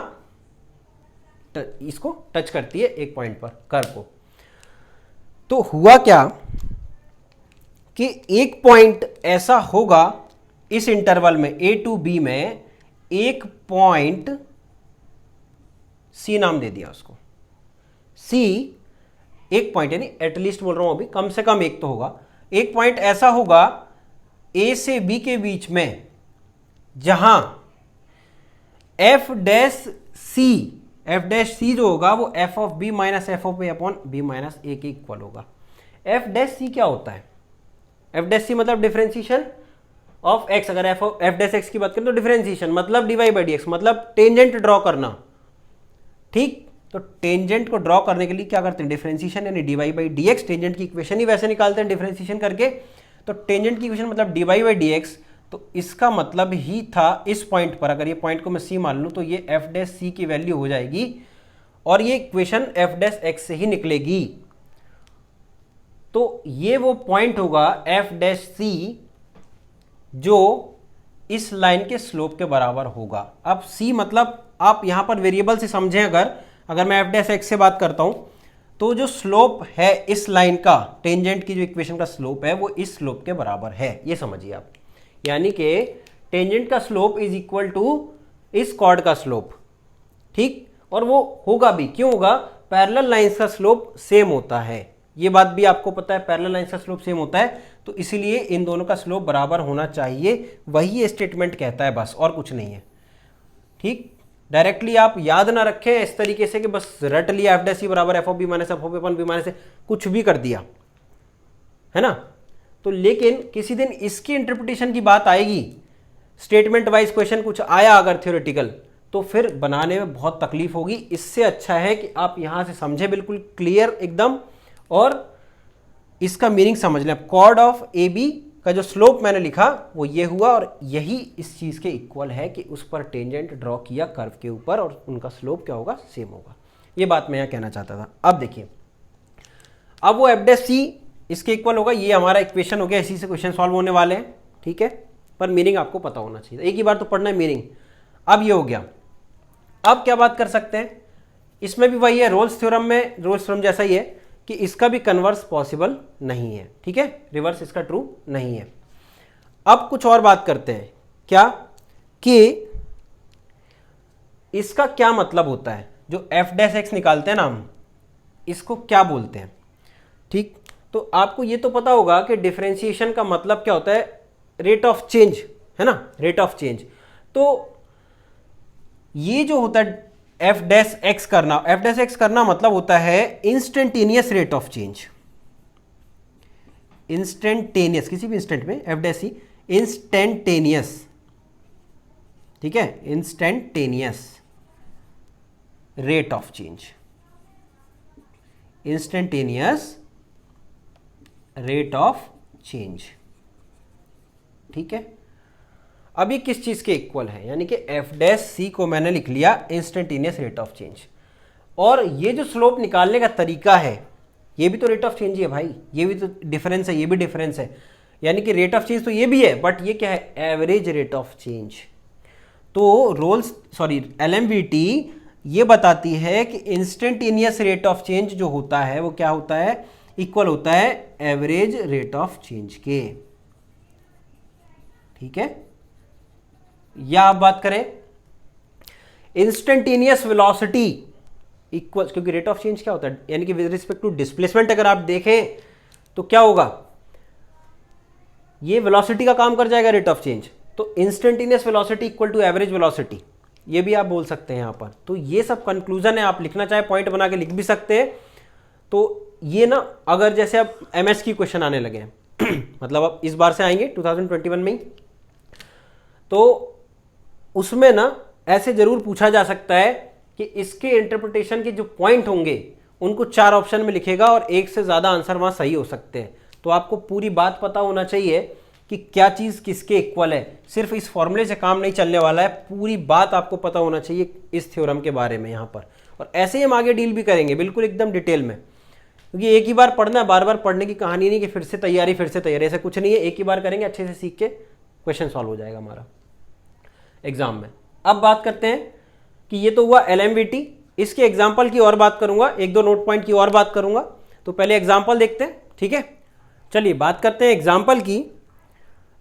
इसको टच करती है एक पॉइंट पर कर्व को। तो हुआ क्या कि एक पॉइंट ऐसा होगा इस इंटरवल में ए टू बी में, एक पॉइंट सी नाम दे दिया उसको, सी एक पॉइंट, यानी एटलीस्ट बोल रहा हूं अभी, कम से कम एक तो होगा, एक पॉइंट ऐसा होगा ए से बी के बीच में जहां F dash C F dash C जो होगा वो F of B minus F of A upon B minus A के इक्वल होगा। एफ डैश सी क्या होता है? एफ डैश सी मतलब डिफरेंशिएशन ऑफ एक्स। अगर एफ डैश एक्स की बात करें तो डिफरेंशिएशन मतलब डीवाई बाई डी एक्स, मतलब टेंजेंट ड्रॉ करना। ठीक, तो टेंजेंट को ड्रॉ करने के लिए क्या करते हैं? डिफरेंशिएशन यानी d y by d x. Tangent की इक्वेशन ही वैसे निकालते हैं डिफरेंशिएशन करके। तो टेंजेंट की इक्वेशन मतलब डीवाई बाई डी एक्स। तो इसका मतलब ही था इस पॉइंट पर, अगर ये पॉइंट को मैं सी मान लूं तो ये एफ डैश सी की वैल्यू हो जाएगी और ये इक्वेशन एफ डैश एक्स से ही निकलेगी। तो ये वो पॉइंट होगा एफ डैश सी जो इस लाइन के स्लोप के बराबर होगा। अब सी मतलब आप यहां पर वेरिएबल से समझें, अगर मैं एफ डैश एक्स से बात करता हूं तो जो स्लोप है इस लाइन का, टेंजेंट की जो इक्वेशन का स्लोप है वो इस स्लोप के बराबर है, ये समझिए आप। यानी कि टेंजेंट का स्लोप इज इक्वल टू इस कॉर्ड का स्लोप। ठीक, और वो होगा भी, क्यों होगा? पैरेलल लाइंस का स्लोप सेम होता है, ये बात भी आपको पता है, पैरेलल लाइंस का स्लोप सेम होता है, तो इसलिए इन दोनों का स्लोप बराबर होना चाहिए, वही ये स्टेटमेंट कहता है, बस और कुछ नहीं है। ठीक, डायरेक्टली आप याद ना रखें इस तरीके से कि बस रट लिया एफ डैश सी बराबर F of B minus F of A upon B minus A, कुछ भी कर दिया, है ना। तो लेकिन किसी दिन इसकी इंटरप्रिटेशन की बात आएगी, स्टेटमेंट वाइज क्वेश्चन कुछ आया अगर थ्योरेटिकल, तो फिर बनाने में बहुत तकलीफ होगी। इससे अच्छा है कि आप यहां से समझें बिल्कुल क्लियर एकदम और इसका मीनिंग समझ लें। कॉर्ड ऑफ ए बी का जो स्लोप मैंने लिखा वो ये हुआ और यही इस चीज़ के इक्वल है कि उस पर टेंजेंट ड्रॉ किया कर्व के ऊपर और उनका स्लोप क्या होगा? सेम होगा। ये बात मैं यहाँ कहना चाहता था। अब देखिए, अब वो एफ डैश सी इसके इक्वल होगा, ये हमारा इक्वेशन हो गया, इसी से क्वेश्चन सॉल्व होने वाले हैं। ठीक है, पर मीनिंग आपको पता होना चाहिए, एक ही बार तो पढ़ना है मीनिंग। अब ये हो गया, अब क्या बात कर सकते हैं? इसमें भी वही है, रोल्स थ्योरम में, रोल्स थ्योरम जैसा ही है कि इसका भी कन्वर्स पॉसिबल नहीं है। ठीक है, रिवर्स इसका ट्रू नहीं है। अब कुछ और बात करते हैं, क्या कि इसका क्या मतलब होता है? जो एफ डैश एक्स निकालते हैं ना हम, इसको क्या बोलते हैं? ठीक, तो आपको ये तो पता होगा कि डिफरेंशिएशन का मतलब क्या होता है? रेट ऑफ चेंज, है ना, रेट ऑफ चेंज। तो ये जो होता है एफ डैश एक्स करना, एफ डैश एक्स करना मतलब होता है instantaneous rate of change. Instantaneous, किसी भी इंस्टेंट में एफ डैश सी इंस्टेंटेनियस। ठीक है, instantaneous rate of change, instantaneous rate of change. ठीक है, अब ये किस चीज के इक्वल है? यानी कि एफ डैश सी को मैंने लिख लिया इंस्टेंटेनियस रेट ऑफ चेंज, और ये जो स्लोप निकालने का तरीका है ये भी तो रेट ऑफ चेंज ही है भाई, ये भी तो डिफरेंस है, ये भी डिफरेंस है। यानी कि रेट ऑफ चेंज तो ये भी है, बट ये क्या है? Average rate of change. तो LMVT ये बताती है कि इंस्टेंटेनियस रेट ऑफ चेंज जो होता है वो क्या होता है? इक्वल होता है एवरेज रेट ऑफ चेंज के। ठीक है, या आप बात करें इंस्टेंटेनियस वेलोसिटी इक्वल, क्योंकि रेट ऑफ चेंज क्या होता है? यानी कि विद रिस्पेक्ट टू डिस्प्लेसमेंट अगर आप देखें तो क्या होगा? ये वेलोसिटी का काम कर जाएगा रेट ऑफ चेंज। तो instantaneous velocity equal to average velocity, ये भी आप बोल सकते हैं यहां पर। तो ये सब कंक्लूजन है, आप लिखना चाहे पॉइंट बना के लिख भी सकते हैं। तो ये ना, अगर जैसे अब MS की क्वेश्चन आने लगे हैं मतलब अब इस बार से आएंगे 2021 में ही, तो उसमें ना ऐसे जरूर पूछा जा सकता है कि इसके इंटरप्रिटेशन के जो पॉइंट होंगे उनको 4 ऑप्शन में लिखेगा और एक से ज्यादा आंसर वहां सही हो सकते हैं। तो आपको पूरी बात पता होना चाहिए कि क्या चीज किसके इक्वल है। सिर्फ इस फॉर्मूले से काम नहीं चलने वाला है, पूरी बात आपको पता होना चाहिए इस थ्योरम के बारे में यहां पर। और ऐसे ही हम आगे डील भी करेंगे बिल्कुल एकदम डिटेल में, क्योंकि एक ही बार पढ़ना है, बार बार पढ़ने की कहानी नहीं कि फिर से तैयारी ऐसा कुछ नहीं है। एक ही बार करेंगे, अच्छे से सीख के क्वेश्चन सॉल्व हो जाएगा हमारा एग्जाम में। अब बात करते हैं कि ये तो हुआ LMVT, इसके एग्जाम्पल की और बात करूंगा, 1-2 नोट पॉइंट की और बात करूंगा। तो पहले एग्जाम्पल देखते हैं, ठीक है। चलिए बात करते हैं एग्जाम्पल की।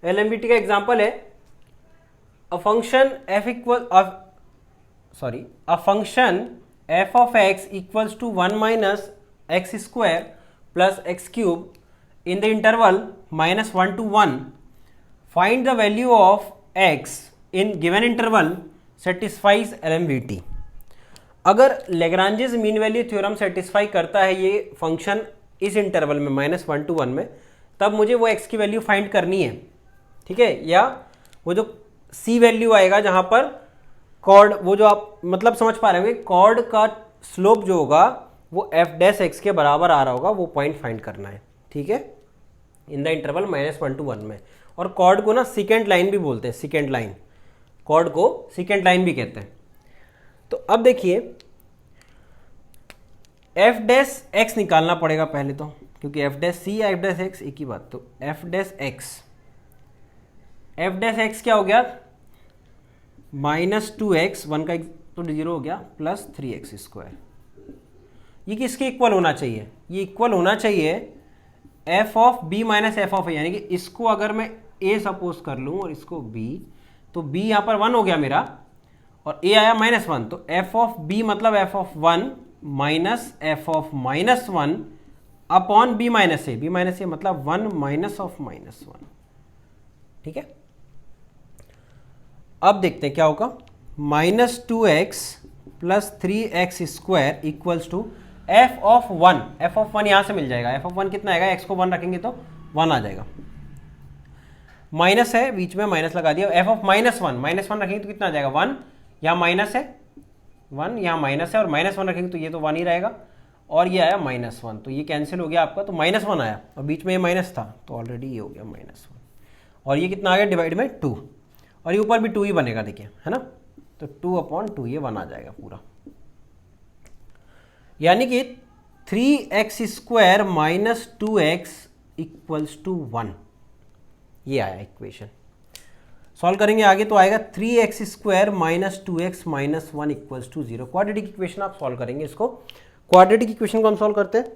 LMVT का एग्जाम्पल है a function f of x equals to 1 minus x square plus x cube in the interval -1 to 1. Find the value of x in given interval satisfies LMVT. अगर Lagrange's mean value theorem satisfy करता है ये फंक्शन इस इंटरवल में -1 to 1 में, तब मुझे वो x की वैल्यू फाइंड करनी है, ठीक है। या वो जो c वैल्यू आएगा जहां पर कॉर्ड, वो जो आप मतलब समझ पा रहे होंगे, कॉर्ड का स्लोप जो होगा वो f' के बराबर आ रहा होगा, वो पॉइंट फाइंड करना है, ठीक है, इन द इंटरवल -1 to 1 में। और कॉर्ड को ना सेकेंड लाइन भी बोलते हैं, सेकेंड लाइन, कॉर्ड को सेकेंड लाइन भी कहते हैं। तो अब देखिए f' निकालना पड़ेगा पहले तो, क्योंकि f' या f' एक ही बात। तो f' क्या हो गया, -2x, 1 का तो 0 हो गया, प्लस 3x²। ये किसके इक्वल होना चाहिए, ये इक्वल होना चाहिए f of b minus f of a, यानी कि इसको अगर मैं a सपोज कर लूँ और इसको b, तो b यहाँ पर 1 हो गया मेरा और a आया -1, तो f ऑफ b मतलब f of 1 minus f of -1 upon b minus a मतलब 1 माइनस ऑफ -1, ठीक है। अब देखते हैं क्या होगा, -2x plus 3x² equals to f of 1, f of 1 यहां से मिल जाएगा, f ऑफ 1 कितना आएगा, x को 1 रखेंगे तो 1 आ जाएगा, माइनस है बीच में, माइनस लगा दिया, f ऑफ -1 रखेंगे तो कितना आ जाएगा 1, यहाँ माइनस है 1, यहाँ माइनस है और -1 रखेंगे तो ये तो 1 ही रहेगा, और ये आया -1, तो ये कैंसिल हो गया आपका, तो -1 आया और बीच में ये माइनस था तो ऑलरेडी ये हो गया -1, और ये कितना आ गया डिवाइड में 2, और ये ऊपर भी 2 ही बनेगा, देखिए है ना, तो 2/2 ये 1 आ जाएगा पूरा, यानी कि 3x² minus 2x equals to 1, ये आया इक्वेशन। सॉल्व करेंगे आगे तो आएगा 3x² minus 2x minus 1 equals to 0। Quadratic equation आप सॉल्व करेंगे इसको, क्वाड्रेटिक इक्वेशन को हम सॉल्व करते हैं।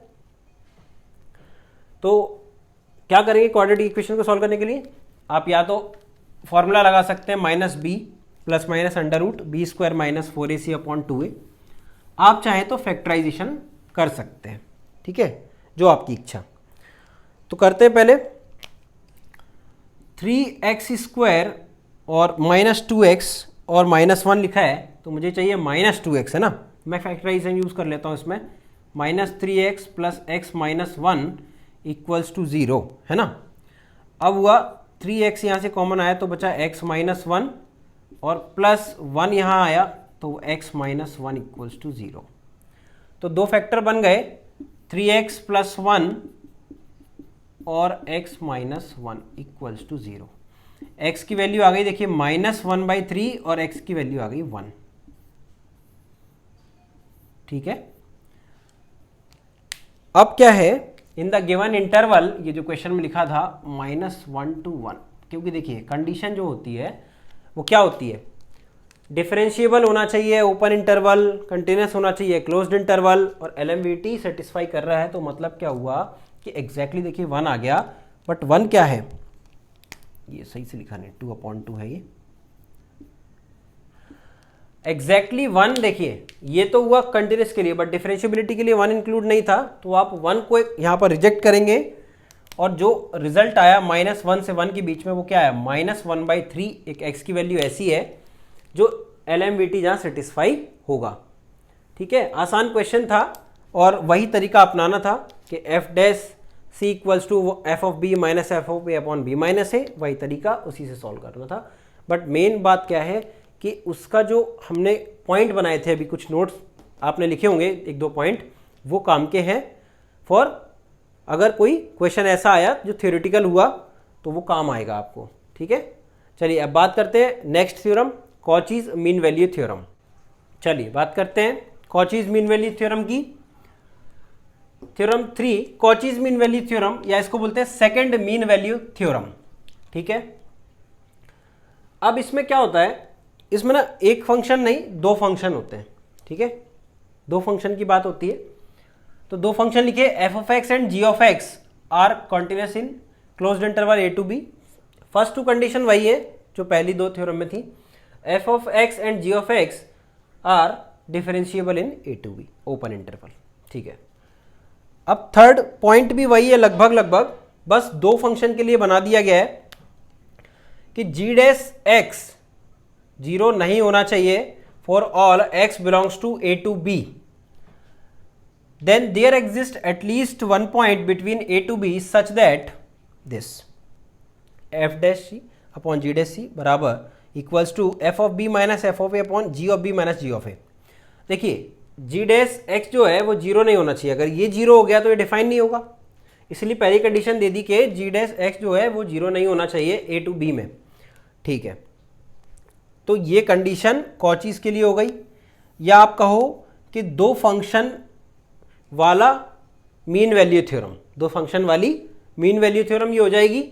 तो क्या करेंगे क्वाड्रेटिक इक्वेशन को सॉल्व करने के लिए, आप या तो फॉर्मूला लगा सकते हैं -b plus minus √b² minus 4ac upon 2a, आप चाहें तो फैक्टराइजेशन कर सकते हैं, ठीक है, जो आपकी इच्छा। तो करते हैं पहले 3x² और -2x और -1 लिखा है तो मुझे चाहिए -2x, है ना, मैं फैक्टराइजेशन यूज कर लेता हूं इसमें, -3x plus x minus 1 equals to 0, है ना। अब हुआ 3x यहाँ से कॉमन आया तो बचा x माइनस 1 और प्लस 1 यहाँ आया तो x माइनस 1 इक्वल्स टू 0। तो दो फैक्टर बन गए, 3x प्लस 1 और x minus 1 equals to 0। x की वैल्यू आ गई देखिए -1/3 और x की वैल्यू आ गई 1, ठीक है। अब क्या है, इन द गिवन इंटरवल, ये जो क्वेश्चन में लिखा था -1 to 1, क्योंकि देखिए कंडीशन जो होती है वो क्या होती है, डिफरेंशिएबल होना चाहिए, ओपन इंटरवल, कंटिन्यूस होना चाहिए, क्लोज्ड इंटरवल, और LMVT सेटिस्फाई कर रहा है, तो मतलब क्या हुआ कि एग्जैक्टली देखिए 1 आ गया, बट 1 क्या है, ये सही से लिखा नहीं, 2/2 है ये, एग्जैक्टली 1, देखिए ये तो हुआ कंटिन्यूस के लिए, बट डिफरेंशिएबिलिटी के लिए 1 इंक्लूड नहीं था, तो आप 1 को यहाँ पर रिजेक्ट करेंगे, और जो रिजल्ट आया -1 से 1 के बीच में वो क्या है, -1/3, एक x की वैल्यू ऐसी है जो LMVT जहाँ सेटिस्फाई होगा, ठीक है। आसान क्वेश्चन था और वही तरीका अपनाना था कि f' equals to f of b minus f of a upon b minus a, वही तरीका, उसी से सॉल्व करना था। बट मेन बात क्या है कि उसका जो हमने पॉइंट बनाए थे, अभी कुछ नोट्स आपने लिखे होंगे 1-2 पॉइंट, वो काम के हैं फॉर अगर कोई क्वेश्चन ऐसा आया जो थ्योरेटिकल हुआ तो वो काम आएगा आपको, ठीक है। चलिए अब बात करते हैं next theorem, Cauchy's mean value theorem. चलिए बात करते हैं कॉचीज मीन वैल्यू थ्योरम की। Theorem 3 Cauchy's mean value theorem, या इसको बोलते हैं सेकंड मीन वैल्यू थ्योरम, ठीक है। अब इसमें क्या होता है, इसमें ना एक फंक्शन नहीं 2 फंक्शन होते हैं, ठीक है, 2 फंक्शन की बात होती है। तो 2 फंक्शन लिखे, f(x) and g(x) are continuous in closed interval a to b। First 2 condition वही है जो पहली 2 थ्योरम में थी, f(x) and g(x) are differentiable in a to b open interval, ठीक है। अब थर्ड पॉइंट भी वही है लगभग, बस 2 फंक्शन के लिए बना दिया गया है कि g' x 0 नहीं होना चाहिए for all x belongs to a to b, then there exists at least one point between a to b such that this f dash c upon g dash c बराबर equals to f of b minus f of a upon g of b minus g of a। देखिए g डैश x जो है वो जीरो नहीं होना चाहिए, अगर ये जीरो हो गया तो ये डिफाइन नहीं होगा, इसलिए पहली कंडीशन दे दी कि g डैश x जो है वो जीरो नहीं होना चाहिए a to b में। ठीक है, तो ये कंडीशन कॉचीज के लिए हो गई, या आप कहो कि दो फंक्शन वाला मीन वैल्यू थ्योरम, दो फंक्शन वाली मीन वैल्यू थ्योरम ये हो जाएगी,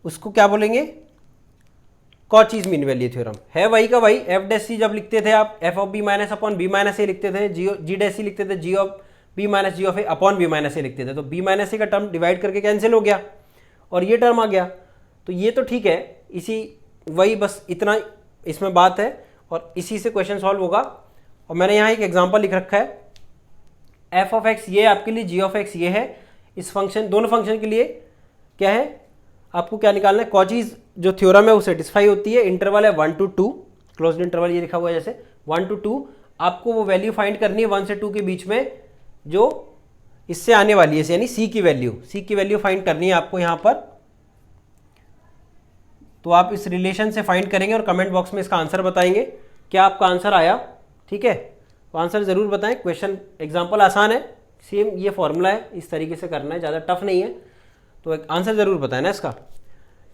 उसको क्या बोलेंगे, कॉचीज मीन वैल्यू थ्योरम। है वही का वही, एफ डैश सी जब लिखते थे आप F of B minus upon B minus A लिखते थे, जी डैश सी लिखते थे G of B minus G of A upon B minus A लिखते थे, तो बी माइनस ए का टर्म डिवाइड करके कैंसिल हो गया और ये टर्म आ गया, तो ये तो ठीक है, इसी वही बस इतना इसमें बात है और इसी से क्वेश्चन सॉल्व होगा। और मैंने यहाँ एक एग्जांपल लिख रखा है, एफ ऑफ एक्स ये आपके लिए, जी ऑफ एक्स ये है, इस फंक्शन दोनों फंक्शन के लिए क्या है, आपको क्या निकालना है, कॉचीज जो थ्योरम है वो सेटिस्फाई होती है, इंटरवल है 1 to 2, क्लोज्ड इंटरवल ये लिखा हुआ है जैसे 1 to 2, आपको वो वैल्यू फाइंड करनी है 1 से 2 के बीच में जो इससे आने वाली है, यानी सी की वैल्यू फाइंड करनी है आपको यहाँ पर। तो आप इस रिलेशन से फाइंड करेंगे और कमेंट बॉक्स में इसका आंसर बताएंगे, क्या आपका आंसर आया, ठीक है, तो आंसर ज़रूर बताएं। क्वेश्चन एग्जाम्पल आसान है, सेम ये फॉर्मूला है, इस तरीके से करना है, ज़्यादा टफ नहीं है, तो एक आंसर ज़रूर बताएं ना इसका।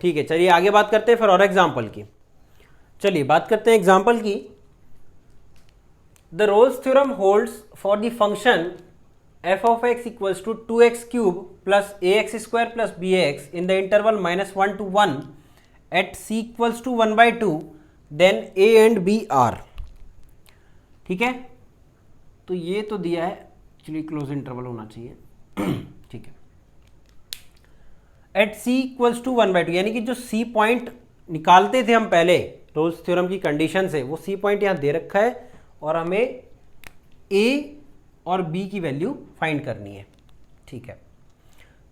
ठीक है, चलिए आगे बात करते हैं फिर और एग्जाम्पल की। चलिए बात करते हैं एग्जाम्पल की। The Rolle's theorem holds for the function f of x equals to 2x cube plus ax square plus bx in the interval -1 to 1 at c equals to 1/2, then a and b are. ठीक है, तो ये तो दिया है, चलिए क्लोज इंटरवल होना चाहिए। ठीक है, एट c इक्वल्स टू 1/2, यानी कि जो c पॉइंट निकालते थे हम पहले रोल्स थ्योरम की कंडीशन से, वो c पॉइंट यहाँ दे रखा है और हमें a और b की वैल्यू फाइंड करनी है। ठीक है,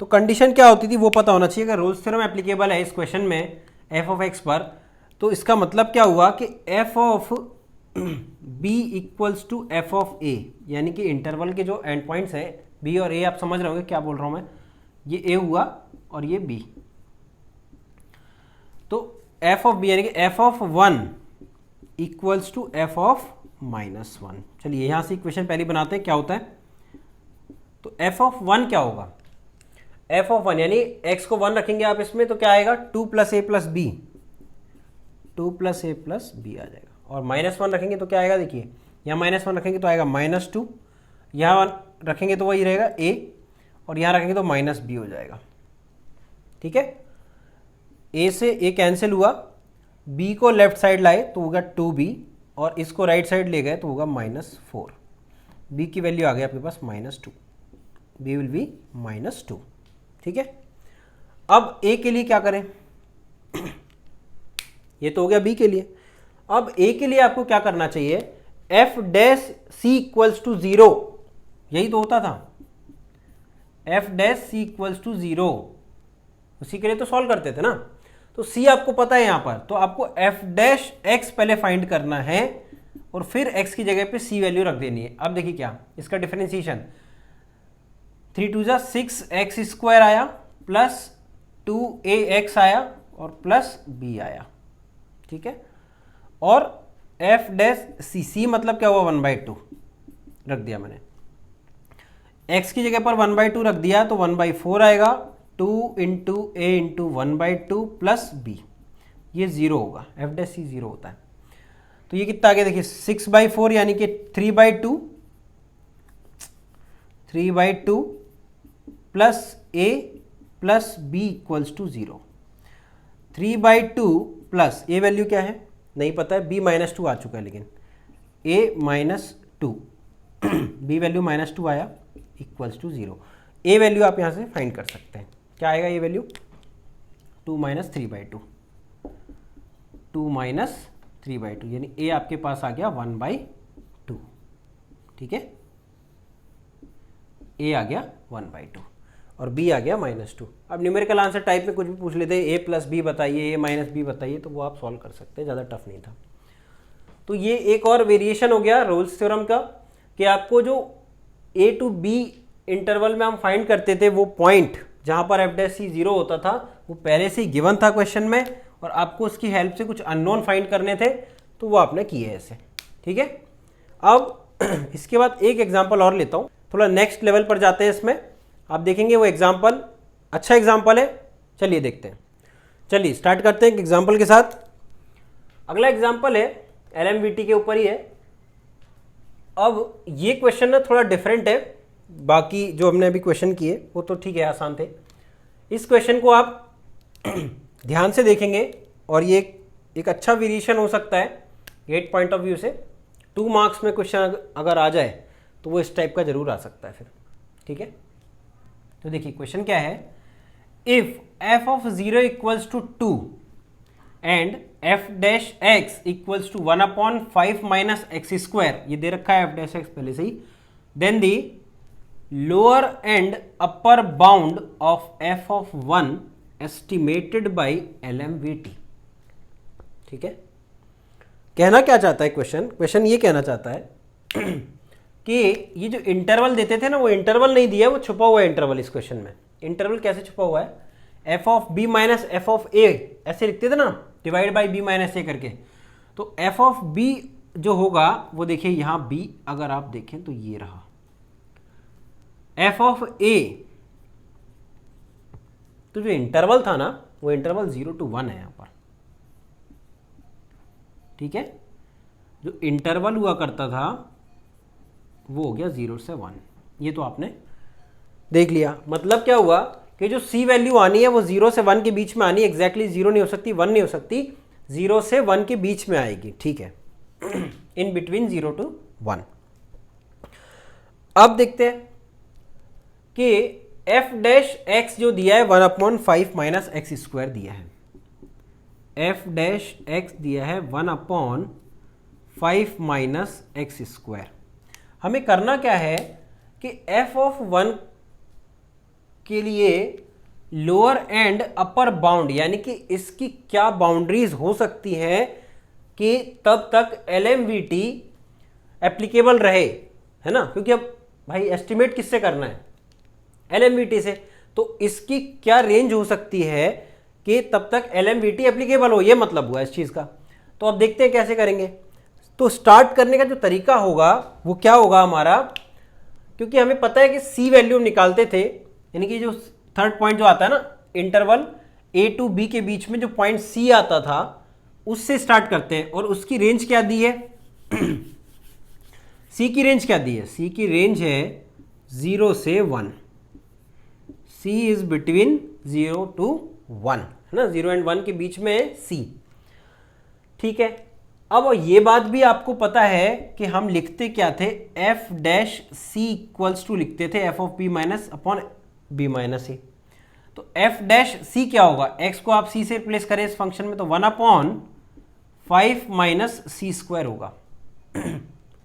तो कंडीशन क्या होती थी वो पता होना चाहिए। अगर रोल्स थ्योरम एप्लीकेबल है इस क्वेश्चन में f ऑफ x पर, तो इसका मतलब क्या हुआ कि f of b equals to f of a, यानी कि इंटरवल के जो एंड पॉइंट्स हैं b और a, आप समझ रहे होंगे क्या बोल रहा हूँ मैं, ये a हुआ और ये b, तो f ऑफ b यानी कि f of 1 equals to f of -1। चलिए यहाँ से इक्वेशन पहले बनाते हैं क्या होता है। तो f ऑफ 1 क्या होगा, f ऑफ 1 यानी x को 1 रखेंगे आप इसमें, तो क्या आएगा 2 + a + b, 2 + a + b आ जाएगा, और -1 रखेंगे तो क्या आएगा, देखिए यहाँ -1 रखेंगे तो आएगा -2, यहाँ रखेंगे तो वही रहेगा a, और यहाँ रखेंगे तो -b हो जाएगा। ठीक है, a से a कैंसिल हुआ, b को लेफ्ट साइड लाए तो होगा 2b, और इसको राइट साइड ले गए तो होगा -4, b की वैल्यू आ गई आपके पास -2, b विल बी -2। ठीक है, अब a के लिए क्या करें, ये तो हो गया b के लिए। अब a के लिए आपको क्या करना चाहिए, f dash c equals to 0, यही तो होता था, f dash c equals to 0, उसी के लिए तो सॉल्व करते थे ना। तो c आपको पता है यहाँ पर, तो आपको f डैश x पहले फाइंड करना है और फिर x की जगह पे c वैल्यू रख देनी है। अब देखिए क्या इसका डिफरेंशिएशन, 3 × 2 = 6x स्क्वायर आया प्लस 2ax आया और प्लस b आया। ठीक है, और f डैश c मतलब क्या हुआ 1/2 रख दिया मैंने, x की जगह पर 1/2 रख दिया तो 1/4 आएगा, 2 × a × 1/2 प्लस b, ये 0 होगा, f डैश c 0 होता है। तो ये कितना आ गया देखिए 6/4 यानी कि 3/2 plus a plus b equals to 0, 3/2 plus a value क्या है नहीं पता है, b -2 आ चुका है, लेकिन a -2 b वैल्यू -2 आया इक्वल्स टू 0। a वैल्यू आप यहाँ से फाइंड कर सकते हैं, क्या आएगा ये वैल्यू 2 - 3/2, 2 - 3/2 यानी a आपके पास आ गया 1/2। ठीक है, a आ गया 1/2 और b आ गया -2। अब न्यूमेरिकल आंसर टाइप में कुछ भी पूछ लेते हैं, a + b बताइए, a - b बताइए, तो वो आप सॉल्व कर सकते हैं, ज़्यादा टफ नहीं था। तो ये एक और वेरिएशन हो गया रोल्स थ्योरम का कि आपको जो A to B इंटरवल में हम फाइंड करते थे वो पॉइंट जहां पर एफ डैश सी 0 होता था वो पहले से ही गिवन था क्वेश्चन में, और आपको उसकी हेल्प से कुछ अननोन फाइंड करने थे, तो वो आपने किए ऐसे। ठीक है, अब इसके बाद एक एग्जांपल और लेता हूं, थोड़ा नेक्स्ट लेवल पर जाते हैं। इसमें आप देखेंगे वो एग्जांपल अच्छा एग्जांपल है। चलिए देखते हैं, चलिए स्टार्ट करते हैं एक एग्जांपल के साथ। अगला एग्जांपल है LMVT के ऊपर ही है। अब ये क्वेश्चन ना थोड़ा डिफरेंट है, बाकी जो हमने अभी क्वेश्चन किए वो तो ठीक है, आसान थे। इस क्वेश्चन को आप ध्यान से देखेंगे और ये एक अच्छा वेरिएशन हो सकता है गेट पॉइंट ऑफ व्यू से। 2 मार्क्स में क्वेश्चन अगर आ जाए तो वो इस टाइप का जरूर आ सकता है फिर। ठीक है, तो देखिए क्वेश्चन क्या है, if f of 0 equals to 2 and f dash x equals to 1/5 minus X square, ये दे रखा है f डैश x पहले से ही, then the lower and upper bound of f of 1 estimated by LMVT। ठीक है, कहना क्या चाहता है क्वेश्चन ये कहना चाहता है कि ये जो इंटरवल देते थे ना, वो इंटरवल नहीं दिया, वो छुपा हुआ है इंटरवल। इस क्वेश्चन में इंटरवल कैसे छुपा हुआ है, f of b minus f of a ऐसे लिखते थे ना, divide by b minus a करके। तो f of b जो होगा वो देखिए यहां b अगर आप देखें तो ये रहा, f of a तो जो इंटरवल था ना वो इंटरवल 0 to 1 है यहां पर। ठीक है, जो इंटरवल हुआ करता था वो हो गया 0 से 1, ये तो आपने देख लिया। मतलब क्या हुआ कि जो c वैल्यू आनी है वो 0 से 1 के बीच में आनी है, एग्जैक्टली 0 नहीं हो सकती, 1 नहीं हो सकती, 0 से 1 के बीच में आएगी। ठीक है, इन बिटवीन 0 to 1। अब देखते हैं कि f डैश x जो दिया है 1/5 माइनस एक्स स्क्वायर दिया है, f डैश x दिया है 1/5 माइनस एक्स स्क्वायर। हमें करना क्या है कि f of 1 के लिए लोअर एंड अपर बाउंड, यानी कि इसकी क्या बाउंड्रीज हो सकती है कि तब तक LMVT एप्लीकेबल रहे, है ना, क्योंकि अब भाई एस्टिमेट किससे करना है, LMVT से। तो इसकी क्या रेंज हो सकती है कि तब तक LMVT एप्लीकेबल हो, ये मतलब हुआ इस चीज का। तो अब देखते हैं कैसे करेंगे। तो स्टार्ट करने का जो तरीका होगा वो क्या होगा हमारा, क्योंकि हमें पता है कि C वैल्यू निकालते थे, यानी कि जो थर्ड पॉइंट जो आता है ना इंटरवल A to B के बीच में जो पॉइंट C आता था उससे स्टार्ट करते हैं। और उसकी रेंज क्या दी है C की रेंज क्या दी है, C की रेंज है 0 से 1, C इज बिटवीन 0 to 1, है ना, 0 and 1 के बीच में है C। ठीक है, अब ये बात भी आपको पता है कि हम लिखते क्या थे, f dash c equals to लिखते थे f of b minus upon b minus A. तो f डैश c क्या होगा, x को आप c से रिप्लेस करें इस फंक्शन में तो 1/5 माइनस c स्क्वायर होगा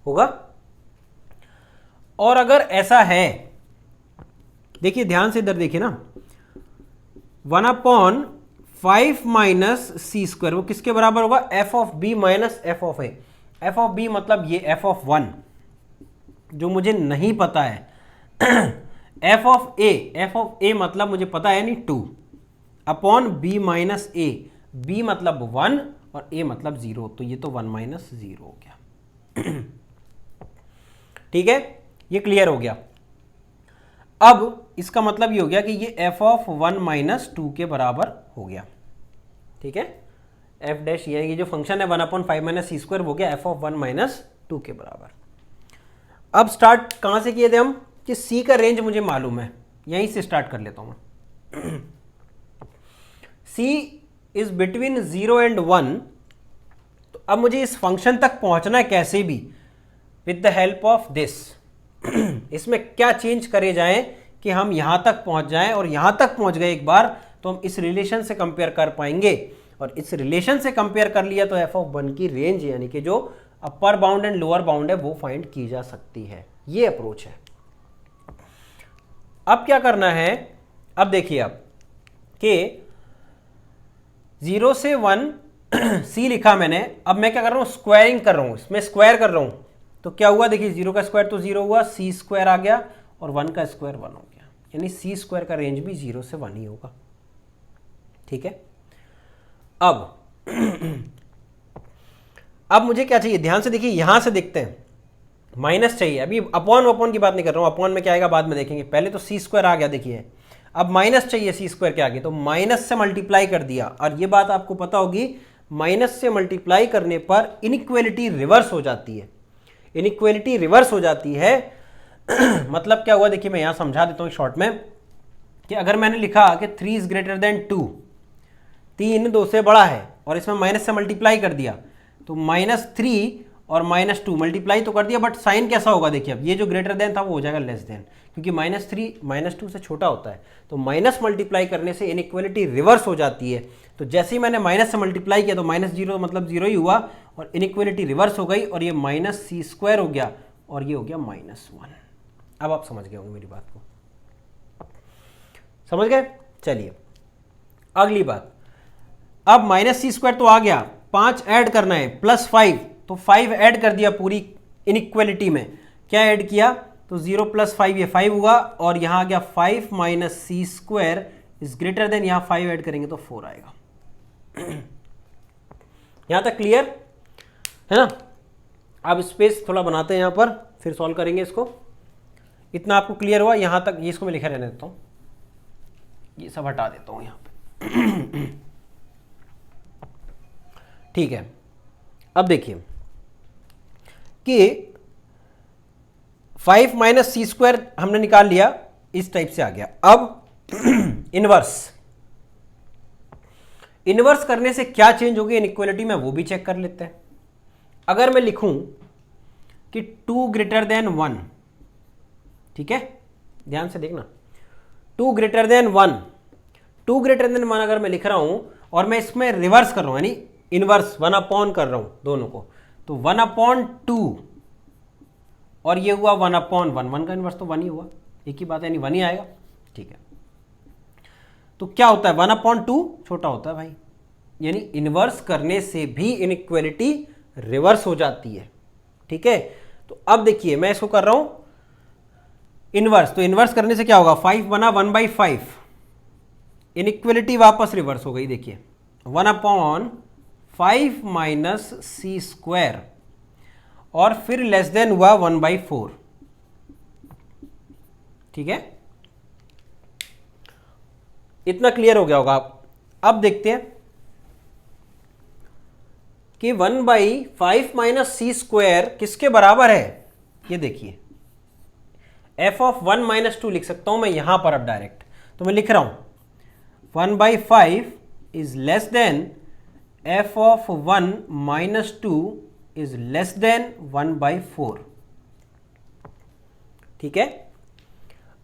होगा। और अगर ऐसा है, देखिए ध्यान से इधर देखिए ना, 1/5 माइनस सी स्क्वायर वो किसके बराबर होगा, f of b minus f of a। f of b मतलब ये f ऑफ 1 जो मुझे नहीं पता है f ऑफ a मतलब मुझे पता है नहीं 2 upon b minus a, b मतलब 1 और a मतलब 0, तो ये तो 1 माइनस 0 हो गया ठीक है, ये क्लियर हो गया। अब इसका मतलब ये हो गया कि ये f ऑफ 1 माइनस 2 के बराबर हो गया। ठीक है, f डैश ये जो फंक्शन है 1/5 माइनस सी स्क्वायर हो गया f ऑफ 1 माइनस 2 के बराबर। अब स्टार्ट कहां से किए थे हम कि c का रेंज मुझे मालूम है, यहीं से स्टार्ट कर लेता हूं मैं c इज बिटवीन 0 एंड 1। तो अब मुझे इस फंक्शन तक पहुंचना है कैसे भी, with the help of this इसमें क्या चेंज करे जाएं कि हम यहां तक पहुंच जाएं, और यहां तक पहुंच गए एक बार तो हम इस रिलेशन से कंपेयर कर पाएंगे, और इस रिलेशन से कंपेयर कर लिया तो f ऑफ 1 की रेंज यानी कि जो upper bound and lower bound है वो फाइंड की जा सकती है। ये अप्रोच है। अब क्या करना है, अब देखिए आप कि 0 से 1 सी लिखा मैंने, अब मैं क्या कर रहा हूँ, स्क्वायरिंग कर रहा हूँ, इसमें स्क्वायर कर रहा हूँ, तो क्या हुआ देखिए, 0 का स्क्वायर तो 0 हुआ, सी स्क्वायर आ गया और 1 का स्क्वायर 1 हो गया, यानी सी स्क्वायर का रेंज भी 0 से 1 ही होगा। ठीक है, अब मुझे क्या चाहिए, ध्यान से देखिए, यहां से देखते हैं, माइनस चाहिए। अभी अपॉन की बात नहीं कर रहा हूं, अपॉन में क्या आएगा बाद में देखेंगे, पहले तो सी स्क्वायर आ गया देखिए, अब माइनस चाहिए सी स्क्वायर के आगे, तो माइनस से मल्टीप्लाई कर दिया। और ये बात आपको पता होगी, माइनस से मल्टीप्लाई करने पर इनइक्वालिटी रिवर्स हो जाती है, इनइक्वालिटी रिवर्स हो जाती है। मतलब क्या हुआ देखिए, मैं यहां समझा देता हूं शॉर्ट में, कि अगर मैंने लिखा कि 3 इज ग्रेटर देन 2, 3 2 से बड़ा है, और इसमें माइनस से मल्टीप्लाई कर दिया, तो -3 और -2 मल्टीप्लाई तो कर दिया, बट साइन कैसा होगा देखिए, अब ये जो ग्रेटर देन था वो हो जाएगा लेस देन, क्योंकि -3 -2 से छोटा होता है, तो माइनस मल्टीप्लाई करने से इनइक्वालिटी रिवर्स हो जाती है। तो जैसे ही मैंने माइनस से मल्टीप्लाई किया तो -0 मतलब 0 ही हुआ, और इनइक्वालिटी रिवर्स हो गई, और ये -c² हो गया, और ये हो गया -1। अब आप समझ गए होंगे मेरी बात को, समझ गए। चलिए अगली बात, अब -c² तो आ गया, 5 ऐड करना है, +5, तो 5 ऐड कर दिया पूरी इनइक्वालिटी में। क्या ऐड किया, तो 0 + 5 ये 5 हुआ, और यहां आ गया 5 - c² इज ग्रेटर देन, यहां 5 ऐड करेंगे तो 4 आएगा। यहां तक क्लियर है ना। अब स्पेस थोड़ा बनाते हैं यहां पर, फिर सॉल्व करेंगे इसको। इतना आपको क्लियर हुआ यहां तक, ये इसको मैं लिखा रहने देता हूं, ये सब हटा देता हूं यहां पे। ठीक है, अब देखिए कि 5 - c² हमने निकाल लिया, इस टाइप से आ गया। अब इनवर्स करने से क्या चेंज होगी इनइक्वालिटी में, वो भी चेक कर लेते हैं। अगर मैं लिखूं कि 2 ग्रेटर देन 1, ठीक है, ध्यान से देखना, 2 ग्रेटर देन 1, 2 ग्रेटर देन 1 अगर मैं लिख रहा हूं, और मैं इसमें रिवर्स कर रहा हूं, यानी इनवर्स 1/, कर रहा हूं दोनों को, तो 1/2, और ये हुआ 1/1, 1 का इनवर्स तो 1 ही हुआ, एक ही बात है, यानी 1 ही आएगा। ठीक है, तो क्या होता है, 1/2 छोटा होता है भाई, यानी इनवर्स करने से भी इनइक्वालिटी रिवर्स हो जाती है। ठीक है, तो अब देखिए मैं इसको कर रहा हूं इनवर्स, तो इनवर्स करने से क्या होगा, 5 बना 1/5, इनइक्वालिटी वापस रिवर्स हो गई, देखिए 1/5 - c², और फिर लेस देन हुआ 1/4। ठीक है, इतना क्लियर हो गया होगा आप। अब देखते हैं कि 1/5 - c² किसके बराबर है, ये देखिए, f(1 - 2) लिख सकता हूं मैं यहां पर अब डायरेक्ट, तो मैं लिख रहा हूं 1/5 is less than f(1 - 2) is less than 1/4। ठीक है,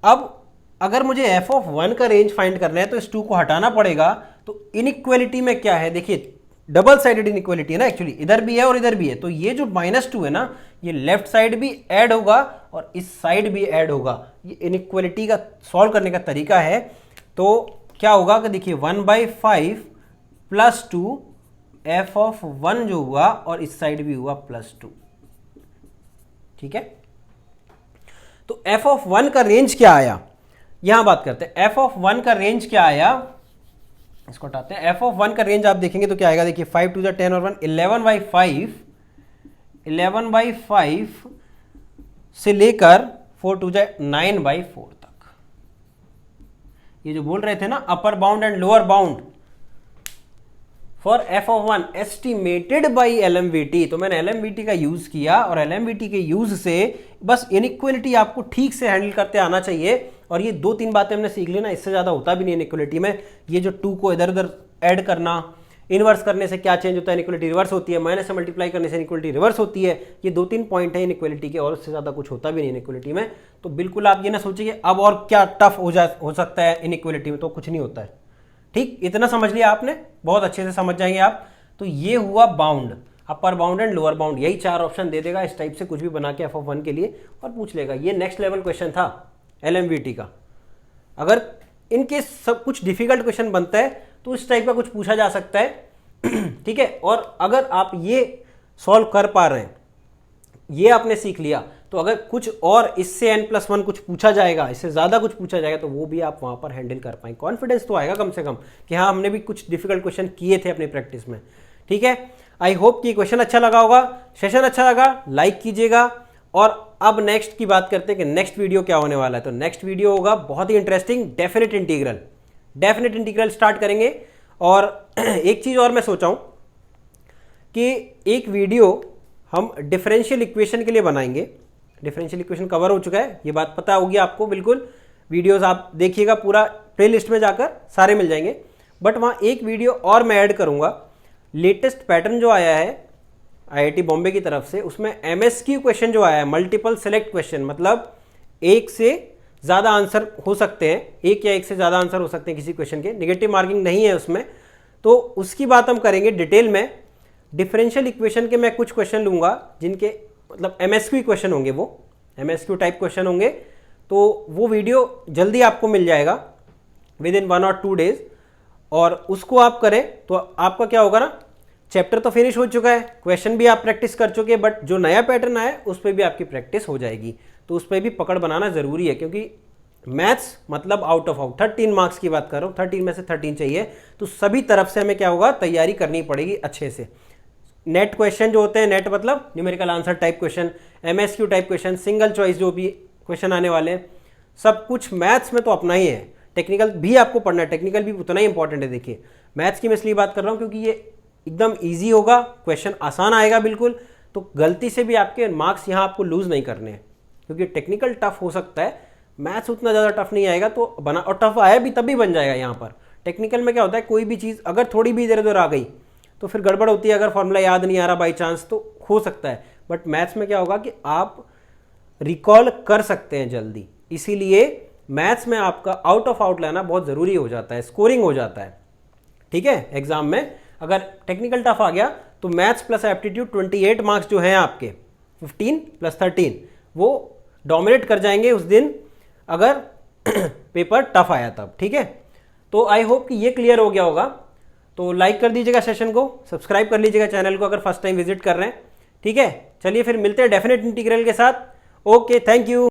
अब अगर मुझे f(1) का रेंज फाइंड करना है तो इस 2 को हटाना पड़ेगा। तो इनइक्वालिटी में क्या है देखिए, डबल साइडेड इनइक्वालिटी है ना, एक्चुअली इधर भी है और इधर भी है, तो ये जो -2 है ना, ये लेफ्ट साइड भी ऐड होगा और इस साइड भी ऐड होगा। ये इनइक्वालिटी का सॉल्व करने का तरीका है। तो क्या होगा कि देखिए 1/5 + 2 f(1) जो हुआ, और इस साइड भी हुआ +2। ठीक है, तो f(1) का रेंज क्या आया, यहां बात करते हैं। f(1) का रेंज क्या आया, इसको हटाते हैं। f(1) का रेंज आप देखेंगे तो क्या आएगा, देखिए 5 2 10 और 1, 11/5 से लेकर 4 2 9/4 तक। ये जो बोल रहे थे ना, upper bound and lower bound for f(1) estimated by LMVT, तो मैंने LMVT का यूज किया, और LMVT के यूज से बस इनइक्वालिटी आपको ठीक से हैंडल करते आना चाहिए। और ये 2-3 बातें हमने सीख ली ना, इससे ज्यादा होता भी नहीं इनइक्वालिटी में। ये जो 2 को इधर उधर ऐड करना, इनवर्स करने से क्या चेंज होता है, इनइक्वालिटी रिवर्स होती है, माइनस से मल्टीप्लाई करने से इनइक्वालिटी रिवर्स होती है। ये 2-3 पॉइंट है इनइक्वालिटी के, और इससे ज्यादा कुछ होता भी नहीं इनइक्वालिटी में। तो बिल्कुल आप ये ना सोचिए अब और क्या टफ हो सकता है इनइक्वालिटी में, तो कुछ नहीं होता है। ठीक, इतना समझ लिया आपने, बहुत अच्छे से समझ जाएंगे आप। तो ये हुआ bound, upper bound and lower bound, यही 4 ऑप्शन दे देगा। इस टाइप से कुछ भी बना के f(1) के लिए और पूछ लेगा। ये नेक्स्ट लेवल क्वेश्चन था LMVT का। अगर इनके सब कुछ डिफिकल्ट क्वेश्चन बनता है तो इस टाइप का कुछ पूछा जा सकता है ठीक है। और अगर आप ये सॉल्व कर पा रहे हैं, ये आपने सीख लिया, तो अगर कुछ और इससे n+1 कुछ पूछा जाएगा, इससे ज़्यादा कुछ पूछा जाएगा, तो वो भी आप वहाँ पर हैंडल कर पाएंगे। कॉन्फिडेंस तो आएगा कम से कम कि हाँ हमने भी कुछ डिफिकल्ट क्वेश्चन किए थे अपनी प्रैक्टिस में। ठीक है, आई होप कि क्वेश्चन अच्छा लगा होगा, सेशन अच्छा लगा लाइक कीजिएगा। और अब नेक्स्ट की बात करते हैं कि नेक्स्ट वीडियो क्या होने वाला है। तो नेक्स्ट वीडियो होगा बहुत ही इंटरेस्टिंग, डेफिनेट इंटीग्रल स्टार्ट करेंगे। और एक चीज़ और मैं सोचा हूँ कि एक वीडियो हम डिफरेंशियल इक्वेशन के लिए बनाएंगे। डिफरेंशियल इक्वेशन कवर हो चुका है, ये बात पता होगी आपको बिल्कुल। वीडियोस आप देखिएगा, पूरा प्लेलिस्ट में जाकर सारे मिल जाएंगे। बट वहाँ एक वीडियो और मैं ऐड करूँगा, लेटेस्ट पैटर्न जो आया है IIT बॉम्बे की तरफ से, उसमें MSQ क्वेश्चन जो आया है, मल्टीपल सेलेक्ट क्वेश्चन, मतलब एक से ज़्यादा आंसर हो सकते हैं, एक या एक से ज़्यादा आंसर हो सकते हैं किसी क्वेश्चन के, नेगेटिव मार्किंग नहीं है उसमें। तो उसकी बात हम करेंगे डिटेल में। डिफरेंशियल इक्वेशन के मैं कुछ क्वेश्चन लूँगा जिनके मतलब MSQ क्वेश्चन होंगे, वो MSQ टाइप क्वेश्चन होंगे। तो वो वीडियो जल्दी आपको मिल जाएगा विद इन 1 और 2 डेज, और उसको आप करें तो आपका क्या होगा ना, चैप्टर तो फिनिश हो चुका है, क्वेश्चन भी आप प्रैक्टिस कर चुके हैं, बट जो नया पैटर्न आया उस पर भी आपकी प्रैक्टिस हो जाएगी। तो उस पर भी पकड़ बनाना ज़रूरी है, क्योंकि मैथ्स मतलब आउट ऑफ आउट 13 मार्क्स की बात कर रहा हूँ, 13 में से 13 चाहिए। तो सभी तरफ से हमें क्या होगा, तैयारी करनी पड़ेगी अच्छे से। नेट क्वेश्चन जो होते हैं, नेट मतलब numerical answer type question, MSQ type question, single choice जो भी क्वेश्चन आने वाले हैं, सब कुछ मैथ्स में तो अपना ही है। टेक्निकल भी आपको पढ़ना है, टेक्निकल भी उतना ही इंपॉर्टेंट है। देखिए मैथ्स की मैं इसलिए बात कर रहा हूँ क्योंकि ये एकदम ईजी होगा, क्वेश्चन आसान आएगा बिल्कुल। तो गलती से भी आपके मार्क्स यहाँ आपको लूज नहीं करने हैं, क्योंकि टेक्निकल टफ हो सकता है, मैथ्स उतना ज़्यादा टफ नहीं आएगा तो बना, और टफ आया भी तभी बन जाएगा यहाँ पर। टेक्निकल में क्या होता है, कोई भी चीज़ अगर थोड़ी भी इधर उधर आ गई तो फिर गड़बड़ होती है, अगर फॉर्मूला याद नहीं आ रहा बाई चांस तो हो सकता है। बट मैथ्स में क्या होगा कि आप रिकॉल कर सकते हैं जल्दी, इसीलिए मैथ्स में आपका आउट ऑफ आउट लाना बहुत ज़रूरी हो जाता है, स्कोरिंग हो जाता है। ठीक है, एग्जाम में अगर टेक्निकल टफ आ गया तो मैथ्स प्लस एप्टीट्यूड 28 मार्क्स जो हैं आपके, 15 + 13 वो डोमिनेट कर जाएंगे उस दिन अगर पेपर टफ आया तब। ठीक है, तो आई होप कि ये क्लियर हो गया होगा। तो लाइक कर दीजिएगा सेशन को, सब्सक्राइब कर लीजिएगा चैनल को अगर फर्स्ट टाइम विजिट कर रहे हैं। ठीक है, चलिए फिर मिलते हैं डेफिनेट इंटीग्रल के साथ। Okay, thank you.